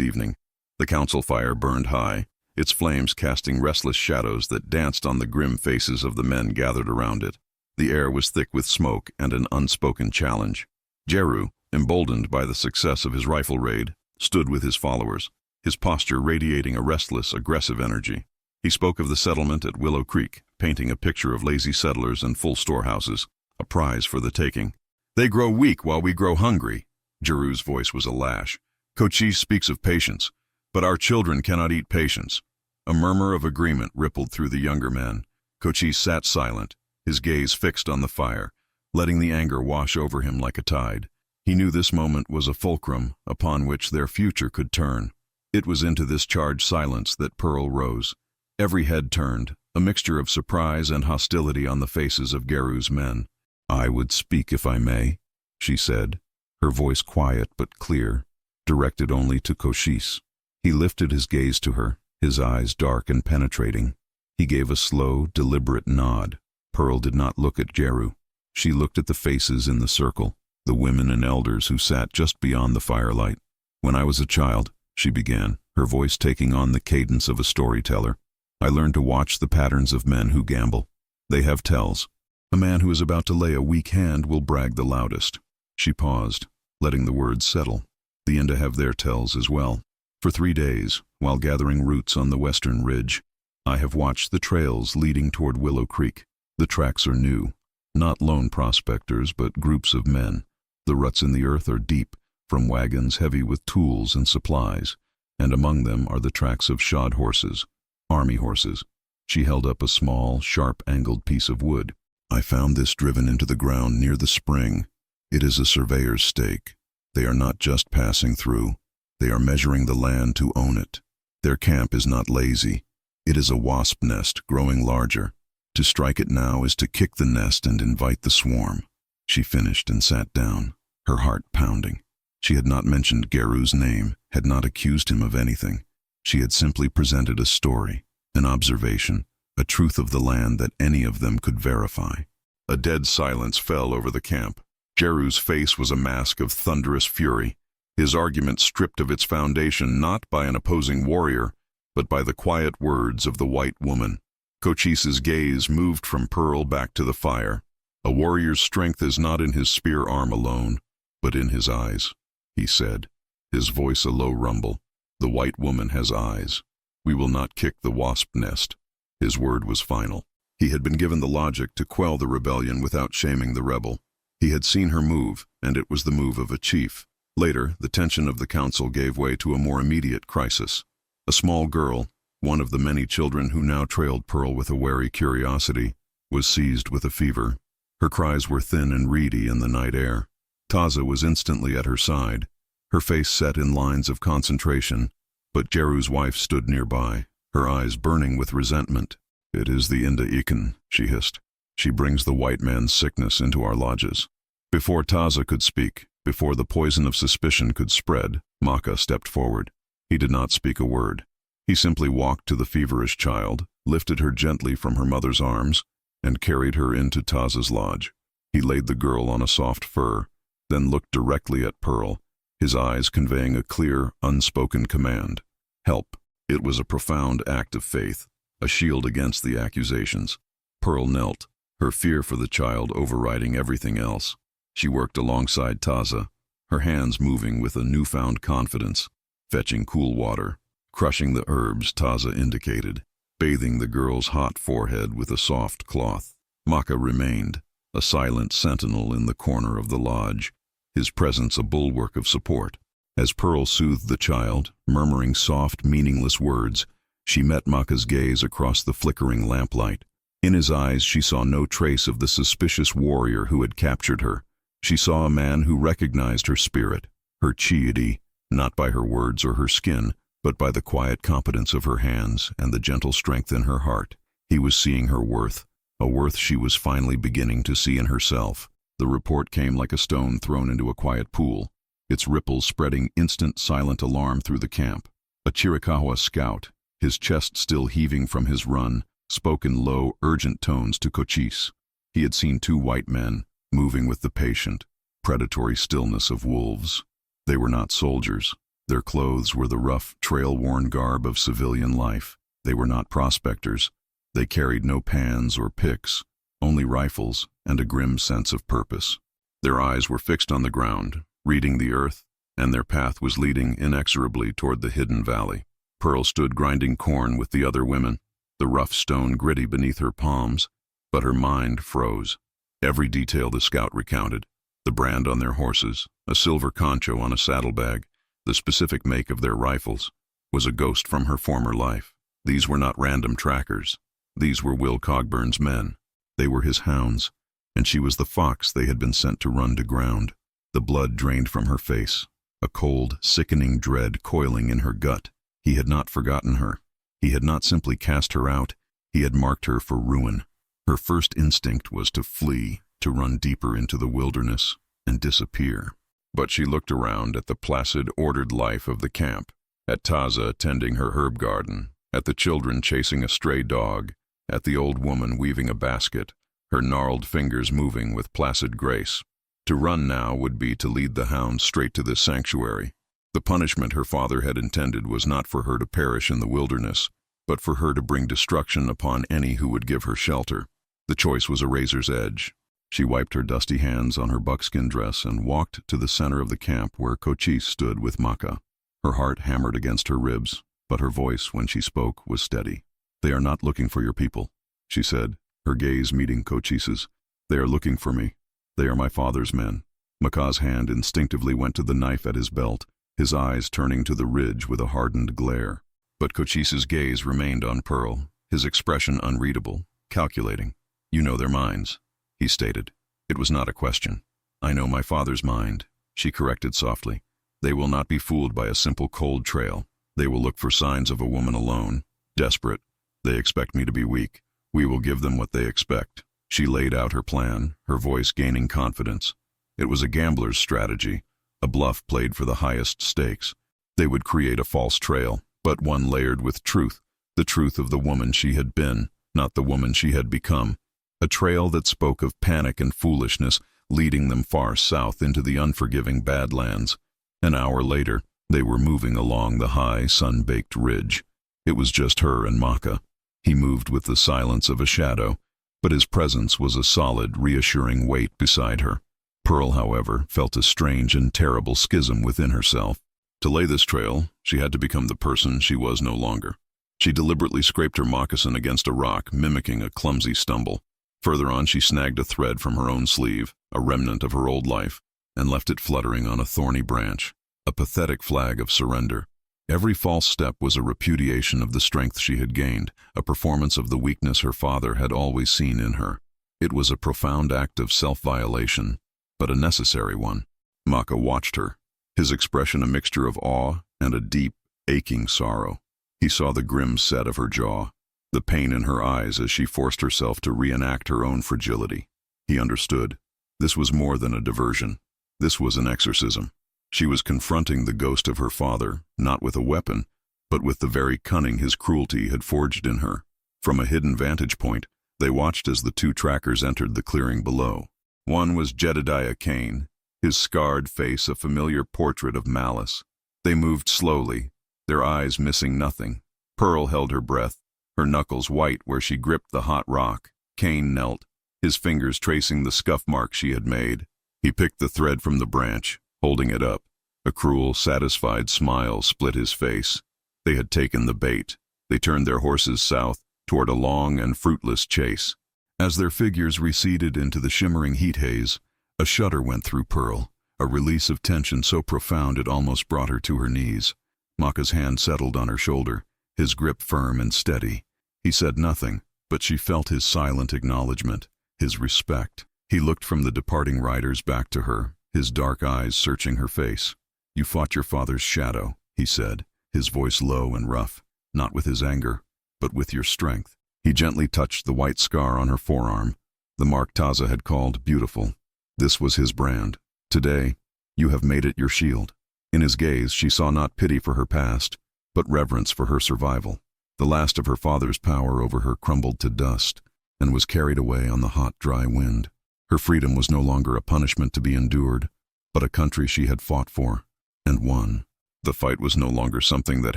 evening. The council fire burned high, its flames casting restless shadows that danced on the grim faces of the men gathered around it. The air was thick with smoke and an unspoken challenge. Jeru, emboldened by the success of his rifle raid, stood with his followers, his posture radiating a restless, aggressive energy. He spoke of the settlement at Willow Creek, painting a picture of lazy settlers and full storehouses, a prize for the taking. "They grow weak while we grow hungry." Jeru's voice was a lash. "Cochise speaks of patience, but our children cannot eat patience." A murmur of agreement rippled through the younger men. Cochise sat silent, his gaze fixed on the fire, letting the anger wash over him like a tide. He knew this moment was a fulcrum upon which their future could turn. It was into this charged silence that Pearl rose. Every head turned, a mixture of surprise and hostility on the faces of Geru's men. "I would speak if I may," she said, her voice quiet but clear, directed only to Cochise. He lifted his gaze to her, his eyes dark and penetrating. He gave a slow, deliberate nod. Pearl did not look at Jeru. She looked at the faces in the circle, the women and elders who sat just beyond the firelight. "When I was a child," she began, her voice taking on the cadence of a storyteller, "I learned to watch the patterns of men who gamble. They have tells. A man who is about to lay a weak hand will brag the loudest." She paused, letting the words settle. "The Inda have their tells as well. For 3 days, while gathering roots on the western ridge, I have watched the trails leading toward Willow Creek. The tracks are new, not lone prospectors, but groups of men. The ruts in the earth are deep, from wagons heavy with tools and supplies, and among them are the tracks of shod horses, army horses." She held up a small, sharp-angled piece of wood. "I found this driven into the ground near the spring. It is a surveyor's stake. They are not just passing through. They are measuring the land to own it. Their camp is not lazy. It is a wasp nest growing larger. To strike it now is to kick the nest and invite the swarm." She finished and sat down, her heart pounding. She had not mentioned Geru's name, had not accused him of anything. She had simply presented a story, an observation, a truth of the land that any of them could verify. A dead silence fell over the camp. Jeru's face was a mask of thunderous fury, his argument stripped of its foundation not by an opposing warrior, but by the quiet words of the white woman. Cochise's gaze moved from Pearl back to the fire. "A warrior's strength is not in his spear arm alone, but in his eyes," he said, his voice a low rumble. "The white woman has eyes. We will not kick the wasp nest." His word was final. He had been given the logic to quell the rebellion without shaming the rebel. He had seen her move, and it was the move of a chief. Later, the tension of the council gave way to a more immediate crisis. A small girl, one of the many children who now trailed Pearl with a wary curiosity, was seized with a fever. Her cries were thin and reedy in the night air. Taza was instantly at her side, her face set in lines of concentration, but Jeru's wife stood nearby, her eyes burning with resentment. "It is the Inda Iken," she hissed. "She brings the white man's sickness into our lodges." Before Taza could speak, before the poison of suspicion could spread, Maka stepped forward. He did not speak a word. He simply walked to the feverish child, lifted her gently from her mother's arms, and carried her into Taza's lodge. He laid the girl on a soft fur, then looked directly at Pearl, his eyes conveying a clear, unspoken command. Help. It was a profound act of faith, a shield against the accusations. Pearl knelt, her fear for the child overriding everything else. She worked alongside Taza, her hands moving with a newfound confidence, fetching cool water, crushing the herbs Taza indicated, bathing the girl's hot forehead with a soft cloth. Maka remained, a silent sentinel in the corner of the lodge, his presence a bulwark of support. As Pearl soothed the child, murmuring soft, meaningless words, she met Maka's gaze across the flickering lamplight. In his eyes she saw no trace of the suspicious warrior who had captured her. She saw a man who recognized her spirit, her chiedi, not by her words or her skin, but by the quiet competence of her hands and the gentle strength in her heart. He was seeing her worth, a worth she was finally beginning to see in herself. The report came like a stone thrown into a quiet pool, its ripples spreading instant silent alarm through the camp. A Chiricahua scout, his chest still heaving from his run, spoke in low, urgent tones to Cochise. He had seen two white men, moving with the patient, predatory stillness of wolves. They were not soldiers. Their clothes were the rough, trail-worn garb of civilian life. They were not prospectors. They carried no pans or picks, only rifles and a grim sense of purpose. Their eyes were fixed on the ground, reading the earth, and their path was leading inexorably toward the hidden valley. Pearl stood grinding corn with the other women, the rough stone gritty beneath her palms, but her mind froze. Every detail the scout recounted: the brand on their horses, a silver concho on a saddlebag, the specific make of their rifles, was a ghost from her former life. These were not random trackers. These were Will Cogburn's men. They were his hounds, and she was the fox they had been sent to run to ground. The blood drained from her face, a cold, sickening dread coiling in her gut. He had not forgotten her. He had not simply cast her out. He had marked her for ruin. Her first instinct was to flee, to run deeper into the wilderness and disappear. But she looked around at the placid, ordered life of the camp, at Taza tending her herb garden, at the children chasing a stray dog, at the old woman weaving a basket, her gnarled fingers moving with placid grace. To run now would be to lead the hounds straight to this sanctuary. The punishment her father had intended was not for her to perish in the wilderness, but for her to bring destruction upon any who would give her shelter. The choice was a razor's edge. She wiped her dusty hands on her buckskin dress and walked to the center of the camp where Cochise stood with Maka. Her heart hammered against her ribs, but her voice, when she spoke, was steady. "They are not looking for your people," she said, her gaze meeting Cochise's. "They are looking for me. They are my father's men." Maka's hand instinctively went to the knife at his belt, his eyes turning to the ridge with a hardened glare. But Cochise's gaze remained on Pearl, his expression unreadable, calculating. "You know their minds," he stated. It was not a question. "I know my father's mind," she corrected softly. "They will not be fooled by a simple cold trail. They will look for signs of a woman alone, desperate. They expect me to be weak. We will give them what they expect." She laid out her plan, her voice gaining confidence. It was a gambler's strategy, a bluff played for the highest stakes. They would create a false trail, but one layered with truth, the truth of the woman she had been, not the woman she had become. A trail that spoke of panic and foolishness, leading them far south into the unforgiving Badlands. An hour later, they were moving along the high, sun-baked ridge. It was just her and Maka. He moved with the silence of a shadow, but his presence was a solid, reassuring weight beside her. Pearl, however, felt a strange and terrible schism within herself. To lay this trail, she had to become the person she was no longer. She deliberately scraped her moccasin against a rock, mimicking a clumsy stumble. Further on, she snagged a thread from her own sleeve, a remnant of her old life, and left it fluttering on a thorny branch, a pathetic flag of surrender. Every false step was a repudiation of the strength she had gained, a performance of the weakness her father had always seen in her. It was a profound act of self-violation, but a necessary one. Maka watched her, his expression a mixture of awe and a deep, aching sorrow. He saw the grim set of her jaw, the pain in her eyes as she forced herself to reenact her own fragility. He understood. This was more than a diversion. This was an exorcism. She was confronting the ghost of her father, not with a weapon, but with the very cunning his cruelty had forged in her. From a hidden vantage point, they watched as the two trackers entered the clearing below. One was Jedediah Kane, his scarred face a familiar portrait of malice. They moved slowly, their eyes missing nothing. Pearl held her breath, her knuckles white where she gripped the hot rock. Kane knelt, his fingers tracing the scuff mark she had made. He picked the thread from the branch, holding it up. A cruel, satisfied smile split his face. They had taken the bait. They turned their horses south, toward a long and fruitless chase. As their figures receded into the shimmering heat haze, a shudder went through Pearl, a release of tension so profound it almost brought her to her knees. Maka's hand settled on her shoulder, his grip firm and steady. He said nothing, but she felt his silent acknowledgement, his respect. He looked from the departing riders back to her, his dark eyes searching her face. "You fought your father's shadow," he said, his voice low and rough, "not with his anger, but with your strength." He gently touched the white scar on her forearm, the mark Taza had called beautiful. This was his brand. "Today, you have made it your shield." In his gaze, she saw not pity for her past, but reverence for her survival. The last of her father's power over her crumbled to dust and was carried away on the hot, dry wind. Her freedom was no longer a punishment to be endured, but a country she had fought for and won. The fight was no longer something that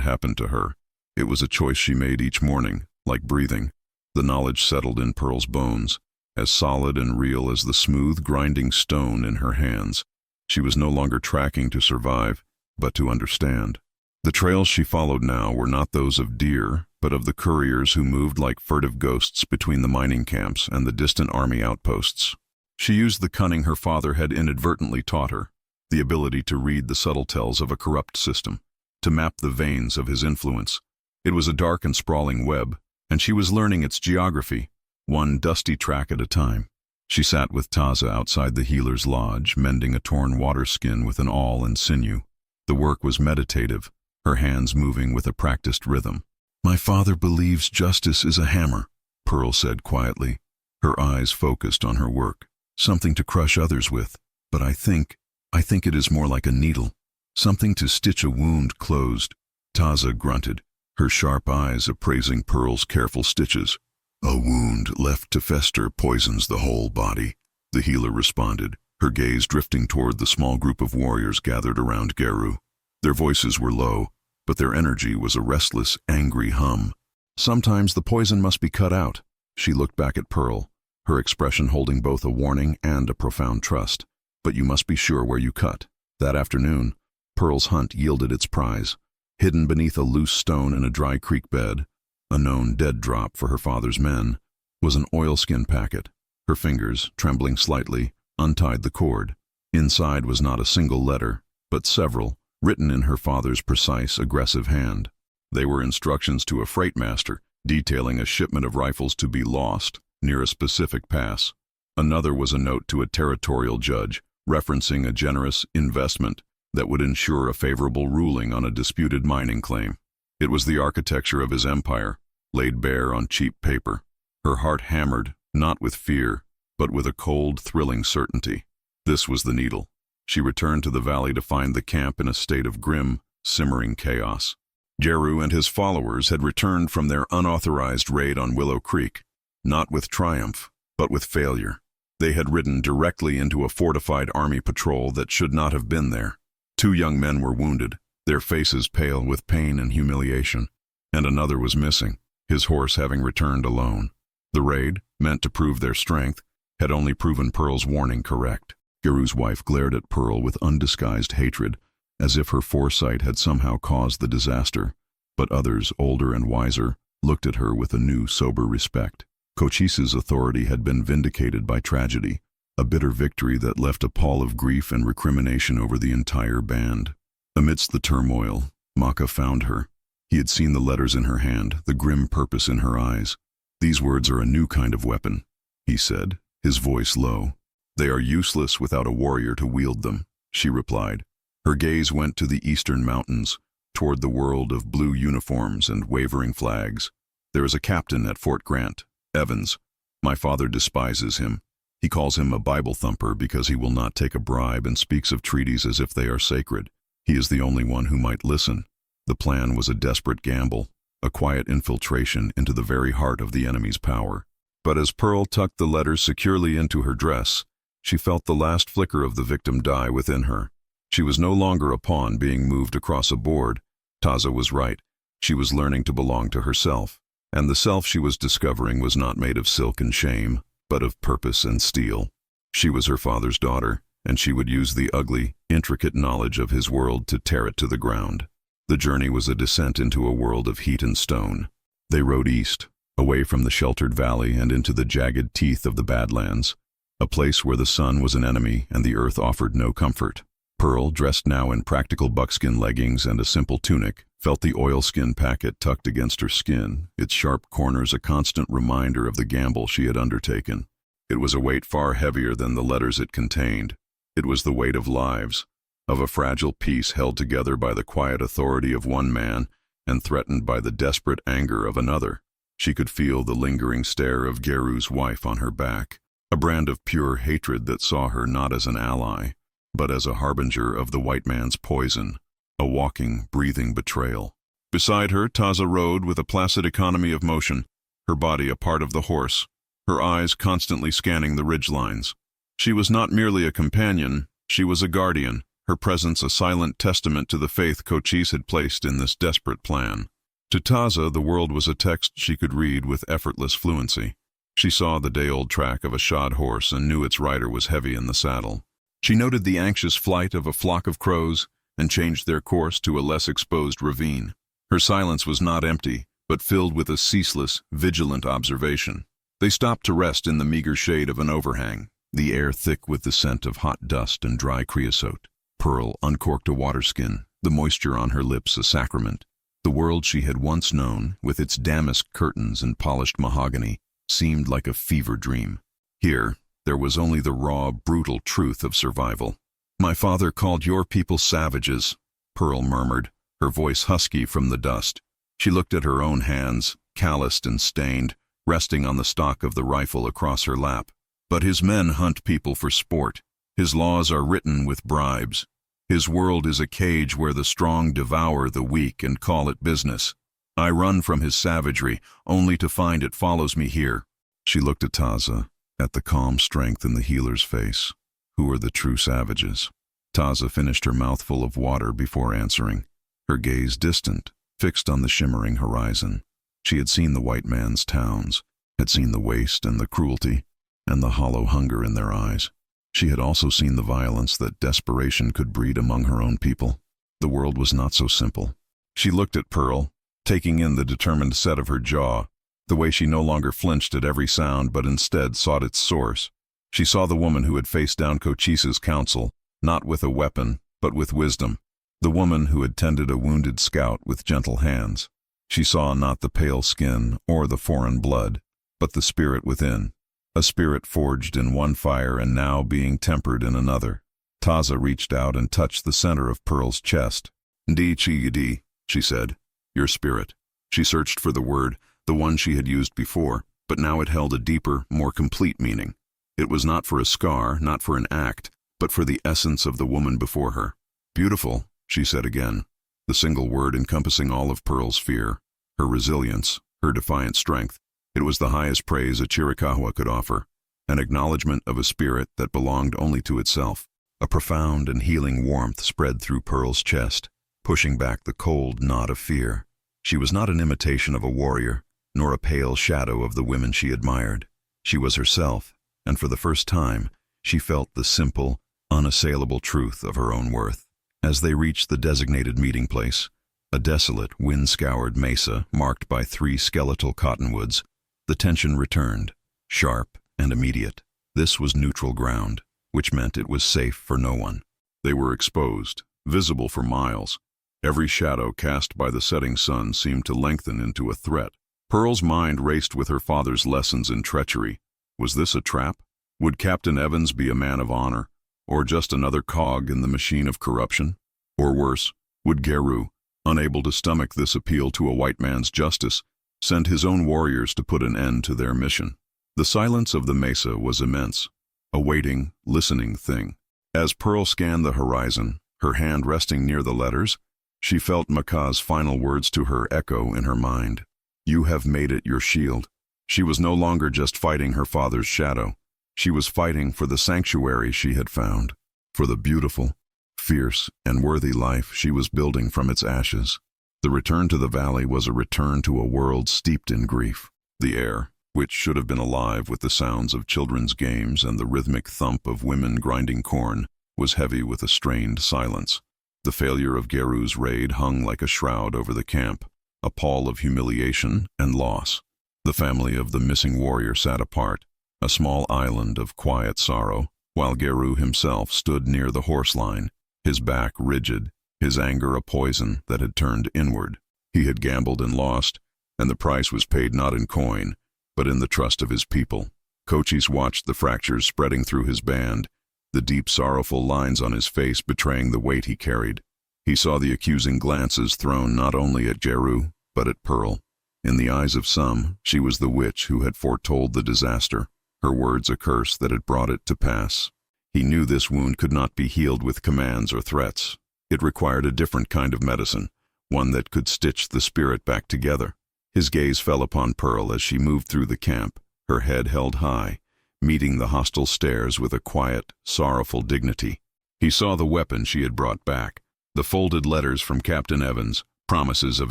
happened to her. It was a choice she made each morning, like breathing. The knowledge settled in Pearl's bones, as solid and real as the smooth, grinding stone in her hands. She was no longer tracking to survive, but to understand. The trails she followed now were not those of deer, but of the couriers who moved like furtive ghosts between the mining camps and the distant army outposts. She used the cunning her father had inadvertently taught her, the ability to read the subtle tells of a corrupt system, to map the veins of his influence. It was a dark and sprawling web, and she was learning its geography, one dusty track at a time. She sat with Taza outside the healer's lodge, mending a torn water skin with an awl and sinew. The work was meditative, her hands moving with a practiced rhythm. "My father believes justice is a hammer," Pearl said quietly, her eyes focused on her work. "Something to crush others with, but I think it is more like a needle. Something to stitch a wound closed." Taza grunted, her sharp eyes appraising Pearl's careful stitches. "A wound left to fester poisons the whole body," the healer responded, her gaze drifting toward the small group of warriors gathered around Geru. Their voices were low, but their energy was a restless, angry hum. "Sometimes the poison must be cut out." She looked back at Pearl, her expression holding both a warning and a profound trust. "But you must be sure where you cut." That afternoon, Pearl's hunt yielded its prize. Hidden beneath a loose stone in a dry creek bed, a known dead drop for her father's men, was an oilskin packet. Her fingers, trembling slightly, untied the cord. Inside was not a single letter, but several, written in her father's precise, aggressive hand. They were instructions to a freight master, detailing a shipment of rifles to be lost near a specific pass. Another was a note to a territorial judge, referencing a generous investment that would ensure a favorable ruling on a disputed mining claim. It was the architecture of his empire, laid bare on cheap paper. Her heart hammered, not with fear, but with a cold, thrilling certainty. This was the needle. She returned to the valley to find the camp in a state of grim, simmering chaos. Geru and his followers had returned from their unauthorized raid on Willow Creek, not with triumph, but with failure. They had ridden directly into a fortified army patrol that should not have been there. 2 young men were wounded, their faces pale with pain and humiliation, and another was missing, his horse having returned alone. The raid, meant to prove their strength, had only proven Pearl's warning correct. Geru's wife glared at Pearl with undisguised hatred, as if her foresight had somehow caused the disaster, but others, older and wiser, looked at her with a new, sober respect. Cochise's authority had been vindicated by tragedy, a bitter victory that left a pall of grief and recrimination over the entire band. Amidst the turmoil, Maka found her. He had seen the letters in her hand, the grim purpose in her eyes. "These words are a new kind of weapon," he said, his voice low. "They are useless without a warrior to wield them," she replied. Her gaze went to the eastern mountains, toward the world of blue uniforms and wavering flags. "There is a captain at Fort Grant, Evans. My father despises him. He calls him a Bible thumper because he will not take a bribe and speaks of treaties as if they are sacred. He is the only one who might listen." The plan was a desperate gamble, a quiet infiltration into the very heart of the enemy's power. But as Pearl tucked the letters securely into her dress, she felt the last flicker of the victim die within her. She was no longer a pawn being moved across a board. Taza was right. She was learning to belong to herself, and the self she was discovering was not made of silk and shame, but of purpose and steel. She was her father's daughter, and she would use the ugly, intricate knowledge of his world to tear it to the ground. The journey was a descent into a world of heat and stone. They rode east, away from the sheltered valley and into the jagged teeth of the Badlands, a place where the sun was an enemy and the earth offered no comfort. Pearl, dressed now in practical buckskin leggings and a simple tunic, felt the oilskin packet tucked against her skin, its sharp corners a constant reminder of the gamble she had undertaken. It was a weight far heavier than the letters it contained. It was the weight of lives, of a fragile peace held together by the quiet authority of one man and threatened by the desperate anger of another. She could feel the lingering stare of Geru's wife on her back, a brand of pure hatred that saw her not as an ally, but as a harbinger of the white man's poison, a walking, breathing betrayal. Beside her, Taza rode with a placid economy of motion, her body a part of the horse, her eyes constantly scanning the ridgelines. She was not merely a companion, she was a guardian, her presence a silent testament to the faith Cochise had placed in this desperate plan. To Taza, the world was a text she could read with effortless fluency. She saw the day-old track of a shod horse and knew its rider was heavy in the saddle. She noted the anxious flight of a flock of crows and changed their course to a less exposed ravine. Her silence was not empty, but filled with a ceaseless, vigilant observation. They stopped to rest in the meager shade of an overhang, the air thick with the scent of hot dust and dry creosote. Pearl uncorked a waterskin, the moisture on her lips a sacrament. The world she had once known, with its damask curtains and polished mahogany, seemed like a fever dream. Here, there was only the raw, brutal truth of survival. "My father called your people savages," Pearl murmured, her voice husky from the dust. She looked at her own hands, calloused and stained, resting on the stock of the rifle across her lap. "But his men hunt people for sport. His laws are written with bribes. His world is a cage where the strong devour the weak and call it business. I run from his savagery, only to find it follows me here." She looked at Taza, at the calm strength in the healer's face. Who are the true savages? Taza finished her mouthful of water before answering, her gaze distant, fixed on the shimmering horizon. She had seen the white man's towns, had seen the waste and the cruelty, and the hollow hunger in their eyes. She had also seen the violence that desperation could breed among her own people. The world was not so simple. She looked at Pearl, taking in the determined set of her jaw, the way she no longer flinched at every sound but instead sought its source. She saw the woman who had faced down Cochise's counsel, not with a weapon, but with wisdom. The woman who had tended a wounded scout with gentle hands. She saw not the pale skin or the foreign blood, but the spirit within. A spirit forged in one fire and now being tempered in another. Taza reached out and touched the center of Pearl's chest. "Ndi-chi-di," she said. "Your spirit." She searched for the word, the one she had used before, but now it held a deeper, more complete meaning. It was not for a scar, not for an act, but for the essence of the woman before her. "Beautiful," she said again, the single word encompassing all of Pearl's fear, her resilience, her defiant strength. It was the highest praise a Chiricahua could offer, an acknowledgement of a spirit that belonged only to itself. A profound and healing warmth spread through Pearl's chest, pushing back the cold knot of fear. She was not an imitation of a warrior, nor a pale shadow of the women she admired. She was herself, and for the first time, she felt the simple, unassailable truth of her own worth. As they reached the designated meeting place, a desolate, wind-scoured mesa marked by 3 skeletal cottonwoods, the tension returned, sharp and immediate. This was neutral ground, which meant it was safe for no one. They were exposed, visible for miles. Every shadow cast by the setting sun seemed to lengthen into a threat. Pearl's mind raced with her father's lessons in treachery. Was this a trap? Would Captain Evans be a man of honor, or just another cog in the machine of corruption? Or worse, would Geru, unable to stomach this appeal to a white man's justice, send his own warriors to put an end to their mission? The silence of the mesa was immense, a waiting, listening thing. As Pearl scanned the horizon, her hand resting near the letters, she felt Maka's final words to her echo in her mind. "You have made it your shield." She was no longer just fighting her father's shadow. She was fighting for the sanctuary she had found, for the beautiful, fierce, and worthy life she was building from its ashes. The return to the valley was a return to a world steeped in grief. The air, which should have been alive with the sounds of children's games and the rhythmic thump of women grinding corn, was heavy with a strained silence. The failure of Geru's raid hung like a shroud over the camp, a pall of humiliation and loss. The family of the missing warrior sat apart, a small island of quiet sorrow, while Geru himself stood near the horse line, his back rigid, his anger a poison that had turned inward. He had gambled and lost, and the price was paid not in coin, but in the trust of his people. Cochise watched the fractures spreading through his band, the deep sorrowful lines on his face betraying the weight he carried. He saw the accusing glances thrown not only at Geru, but at Pearl. In the eyes of some, she was the witch who had foretold the disaster, her words a curse that had brought it to pass. He knew this wound could not be healed with commands or threats. It required a different kind of medicine, one that could stitch the spirit back together. His gaze fell upon Pearl as she moved through the camp, her head held high, meeting the hostile stares with a quiet, sorrowful dignity. He saw the weapon she had brought back, the folded letters from Captain Evans, promises of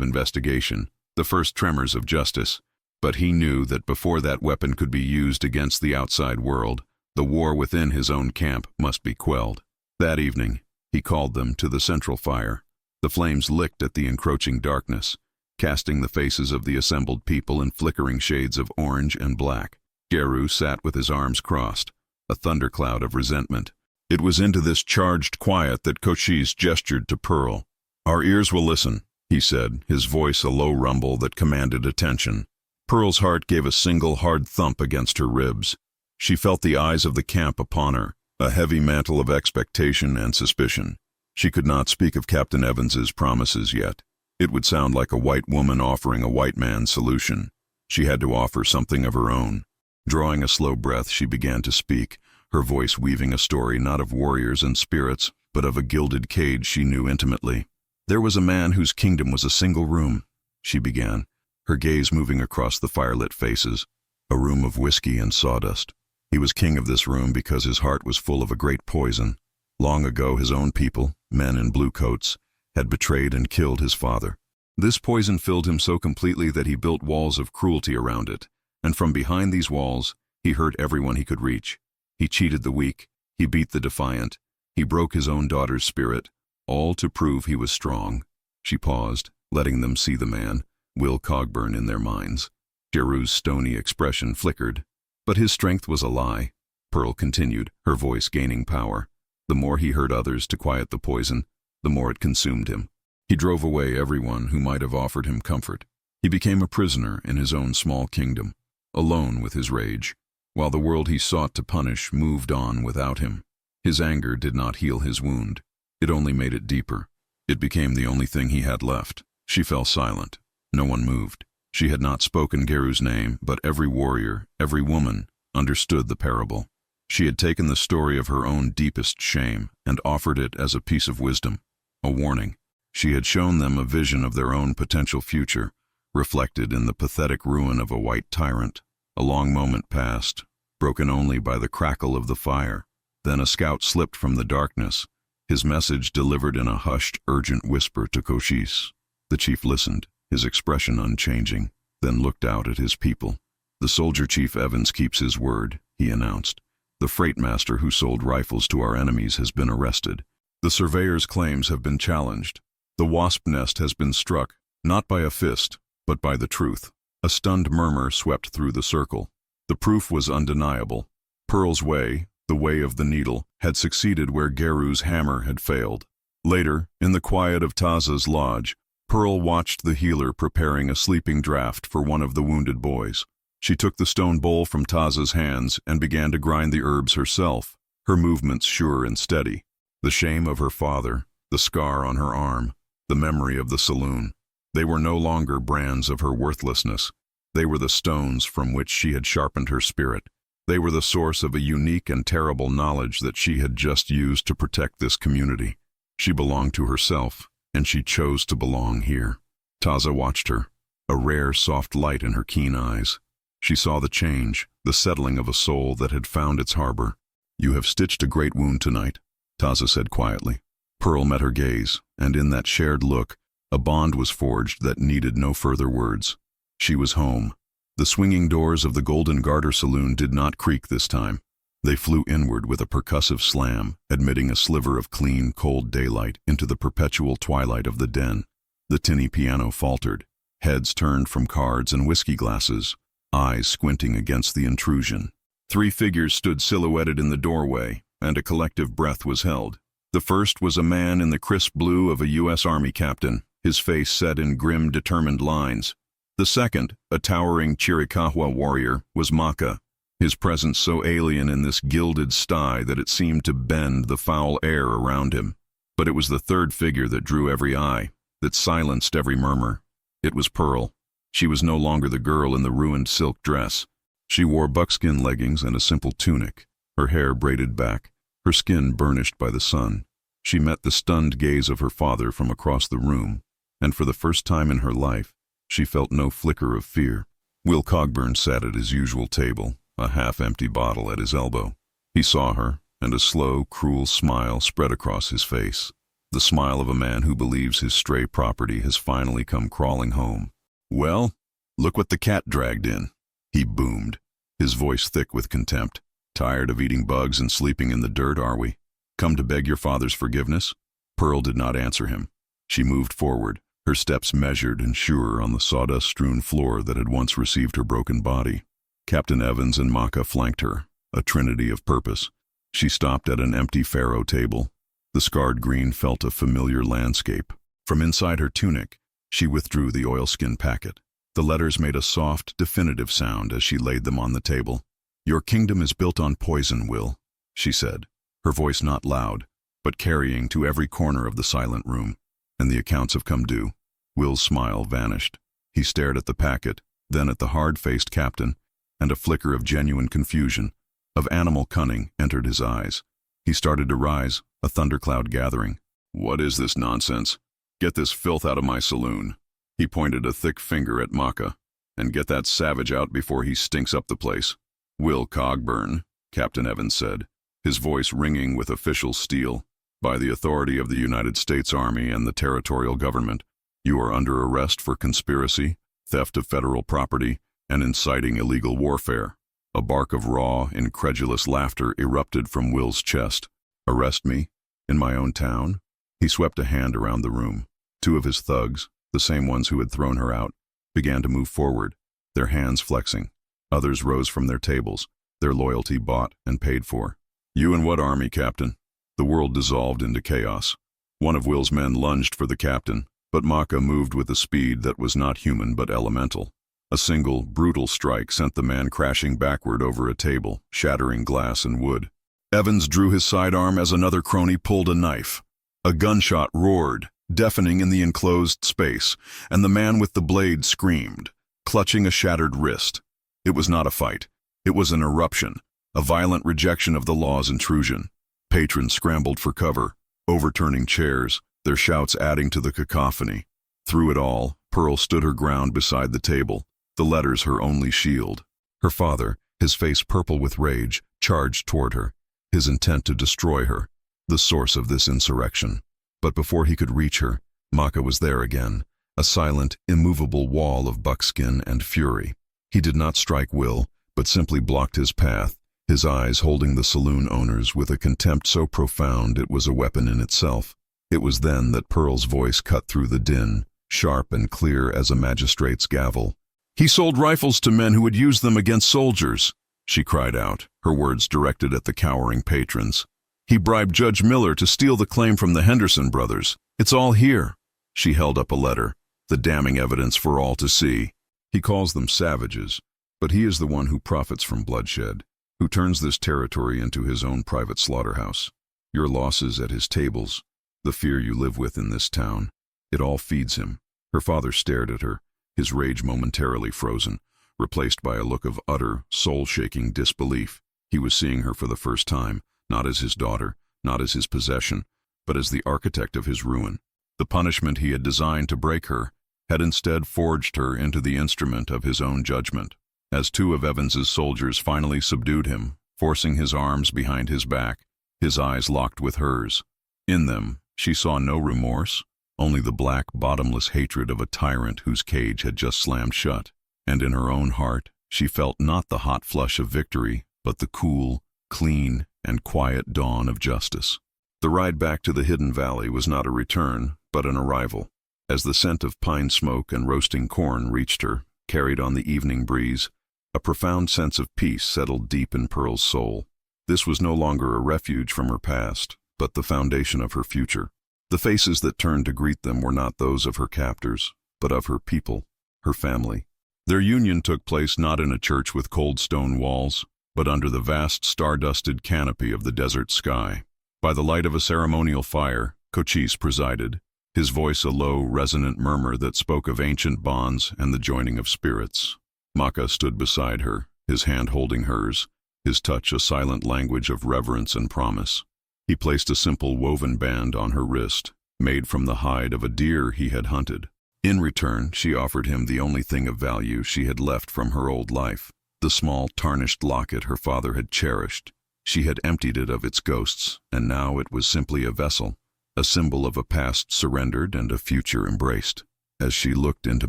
investigation, the first tremors of justice. But he knew that before that weapon could be used against the outside world, the war within his own camp must be quelled. That evening, he called them to the central fire. The flames licked at the encroaching darkness, casting the faces of the assembled people in flickering shades of orange and black. Geru sat with his arms crossed, a thundercloud of resentment. It was into this charged quiet that Cochise gestured to Pearl. "Our ears will listen," he said, his voice a low rumble that commanded attention. Pearl's heart gave a single hard thump against her ribs. She felt the eyes of the camp upon her, a heavy mantle of expectation and suspicion. She could not speak of Captain Evans's promises yet. It would sound like a white woman offering a white man's solution. She had to offer something of her own. Drawing a slow breath, she began to speak, her voice weaving a story not of warriors and spirits, but of a gilded cage she knew intimately. "There was a man whose kingdom was a single room," she began, her gaze moving across the firelit faces. "A room of whiskey and sawdust. He was king of this room because his heart was full of a great poison. Long ago his own people, men in blue coats, had betrayed and killed his father. This poison filled him so completely that he built walls of cruelty around it, and from behind these walls he hurt everyone he could reach. He cheated the weak, he beat the defiant, he broke his own daughter's spirit, all to prove he was strong." She paused, letting them see the man, Will Cogburn, in their minds. Geru's stony expression flickered. "But his strength was a lie," Pearl continued, her voice gaining power. "The more he hurt others to quiet the poison, the more it consumed him. He drove away everyone who might have offered him comfort. He became a prisoner in his own small kingdom, alone with his rage, while the world he sought to punish moved on without him. His anger did not heal his wound. It only made it deeper. It became the only thing he had left." She fell silent. No one moved. She had not spoken Geru's name, but every warrior, every woman, understood the parable. She had taken the story of her own deepest shame and offered it as a piece of wisdom, a warning. She had shown them a vision of their own potential future, reflected in the pathetic ruin of a white tyrant. A long moment passed, broken only by the crackle of the fire. Then a scout slipped from the darkness, his message delivered in a hushed, urgent whisper to Cochise. The chief listened, his expression unchanging, then looked out at his people. "The soldier chief Evans keeps his word," he announced. "The freight master who sold rifles to our enemies has been arrested. The surveyor's claims have been challenged. The wasp nest has been struck, not by a fist, but by the truth." A stunned murmur swept through the circle. The proof was undeniable. Pearl's way, the way of the needle, had succeeded where Geru's hammer had failed. Later, in the quiet of Taza's lodge, Pearl watched the healer preparing a sleeping draught for one of the wounded boys. She took the stone bowl from Taza's hands and began to grind the herbs herself, her movements sure and steady. The shame of her father, the scar on her arm, the memory of the saloon, they were no longer brands of her worthlessness. They were the stones from which she had sharpened her spirit. They were the source of a unique and terrible knowledge that she had just used to protect this community. She belonged to herself, and she chose to belong here. Taza watched her, a rare, soft light in her keen eyes. She saw the change, the settling of a soul that had found its harbor. "You have stitched a great wound tonight," Taza said quietly. Pearl met her gaze, and in that shared look, a bond was forged that needed no further words. She was home. The swinging doors of the Golden Garter Saloon did not creak this time. They flew inward with a percussive slam, admitting a sliver of clean, cold daylight into the perpetual twilight of the den. The tinny piano faltered, heads turned from cards and whiskey glasses, eyes squinting against the intrusion. 3 figures stood silhouetted in the doorway, and a collective breath was held. The first was a man in the crisp blue of a U.S. Army captain, his face set in grim, determined lines. The second, a towering Chiricahua warrior, was Maka, his presence so alien in this gilded sty that it seemed to bend the foul air around him. But it was the third figure that drew every eye, that silenced every murmur. It was Pearl. She was no longer the girl in the ruined silk dress. She wore buckskin leggings and a simple tunic, her hair braided back, her skin burnished by the sun. She met the stunned gaze of her father from across the room. and for the first time in her life, she felt no flicker of fear. Will Cogburn sat at his usual table, a half-empty bottle at his elbow. He saw her, and a slow, cruel smile spread across his face. The smile of a man who believes his stray property has finally come crawling home. "Well, look what the cat dragged in," he boomed, his voice thick with contempt. "Tired of eating bugs and sleeping in the dirt, are we? Come to beg your father's forgiveness?" Pearl did not answer him. She moved forward, her steps measured and sure on the sawdust-strewn floor that had once received her broken body. Captain Evans and Maka flanked her, a trinity of purpose. She stopped at an empty faro table. The scarred green felt a familiar landscape. From inside her tunic, she withdrew the oilskin packet. The letters made a soft, definitive sound as she laid them on the table. "Your kingdom is built on poison, Will," she said, her voice not loud, but carrying to every corner of the silent room. "And the accounts have come due." Will's smile vanished. He stared at the packet, then at the hard-faced captain, and a flicker of genuine confusion, of animal cunning, entered his eyes. He started to rise, a thundercloud gathering. "What is this nonsense? Get this filth out of my saloon." He pointed a thick finger at Maka. "And get that savage out before he stinks up the place." "Will Cogburn," Captain Evans said, his voice ringing with official steel, "by the authority of the United States Army and the territorial government, you are under arrest for conspiracy, theft of federal property, and inciting illegal warfare." A bark of raw, incredulous laughter erupted from Will's chest. "Arrest me? In my own town?" He swept a hand around the room. Two of his thugs, the same ones who had thrown her out, began to move forward, their hands flexing. Others rose from their tables, their loyalty bought and paid for. "You and what army, Captain?" The world dissolved into chaos. One of Will's men lunged for the captain, but Maka moved with a speed that was not human but elemental. A single, brutal strike sent the man crashing backward over a table, shattering glass and wood. Evans drew his sidearm as another crony pulled a knife. A gunshot roared, deafening in the enclosed space, and the man with the blade screamed, clutching a shattered wrist. It was not a fight. It was an eruption, a violent rejection of the law's intrusion. Patrons scrambled for cover, overturning chairs, their shouts adding to the cacophony. Through it all, Pearl stood her ground beside the table, the letters her only shield. Her father, his face purple with rage, charged toward her, his intent to destroy her, the source of this insurrection. But before he could reach her, Maka was there again, a silent, immovable wall of buckskin and fury. He did not strike Will, but simply blocked his path, his eyes holding the saloon owners with a contempt so profound it was a weapon in itself. It was then that Pearl's voice cut through the din, sharp and clear as a magistrate's gavel. "He sold rifles to men who would use them against soldiers," she cried out, her words directed at the cowering patrons. "He bribed Judge Miller to steal the claim from the Henderson brothers. It's all here." She held up a letter, the damning evidence for all to see. "He calls them savages, but he is the one who profits from bloodshed, who turns this territory into his own private slaughterhouse. Your losses at his tables, the fear you live with in this town, it all feeds him." Her father stared at her, his rage momentarily frozen, replaced by a look of utter, soul-shaking disbelief. He was seeing her for the first time, not as his daughter, not as his possession, but as the architect of his ruin. The punishment he had designed to break her had instead forged her into the instrument of his own judgment. As two of Evans's soldiers finally subdued him, forcing his arms behind his back, his eyes locked with hers. In them, she saw no remorse, only the black, bottomless hatred of a tyrant whose cage had just slammed shut. And in her own heart, she felt not the hot flush of victory, but the cool, clean, and quiet dawn of justice. The ride back to the hidden valley was not a return, but an arrival. As the scent of pine smoke and roasting corn reached her, carried on the evening breeze, a profound sense of peace settled deep in Pearl's soul. This was no longer a refuge from her past, but the foundation of her future. The faces that turned to greet them were not those of her captors, but of her people, her family. Their union took place not in a church with cold stone walls, but under the vast star-dusted canopy of the desert sky. By the light of a ceremonial fire, Cochise presided, his voice a low, resonant murmur that spoke of ancient bonds and the joining of spirits. Maka stood beside her, his hand holding hers, his touch a silent language of reverence and promise. He placed a simple woven band on her wrist, made from the hide of a deer he had hunted. In return, she offered him the only thing of value she had left from her old life, the small, tarnished locket her father had cherished. She had emptied it of its ghosts, and now it was simply a vessel, a symbol of a past surrendered and a future embraced. As she looked into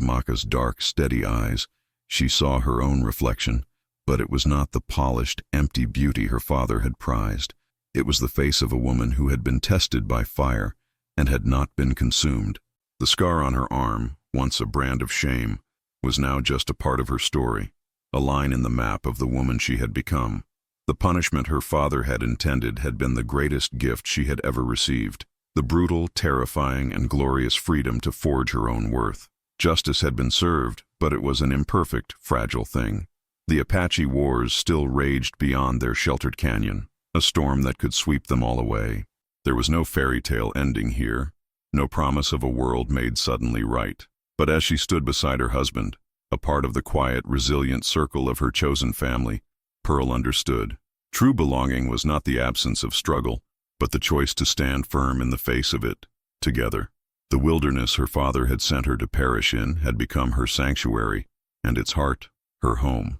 Maka's dark, steady eyes, she saw her own reflection, but it was not the polished, empty beauty her father had prized. It was the face of a woman who had been tested by fire and had not been consumed. The scar on her arm, once a brand of shame, was now just a part of her story, a line in the map of the woman she had become. The punishment her father had intended had been the greatest gift she had ever received, the brutal, terrifying, and glorious freedom to forge her own worth. Justice had been served, but it was an imperfect, fragile thing. The Apache wars still raged beyond their sheltered canyon, a storm that could sweep them all away. There was no fairy tale ending here, no promise of a world made suddenly right. But as she stood beside her husband, a part of the quiet, resilient circle of her chosen family, Pearl understood. True belonging was not the absence of struggle, but the choice to stand firm in the face of it, together. The wilderness her father had sent her to perish in had become her sanctuary, and its heart, her home.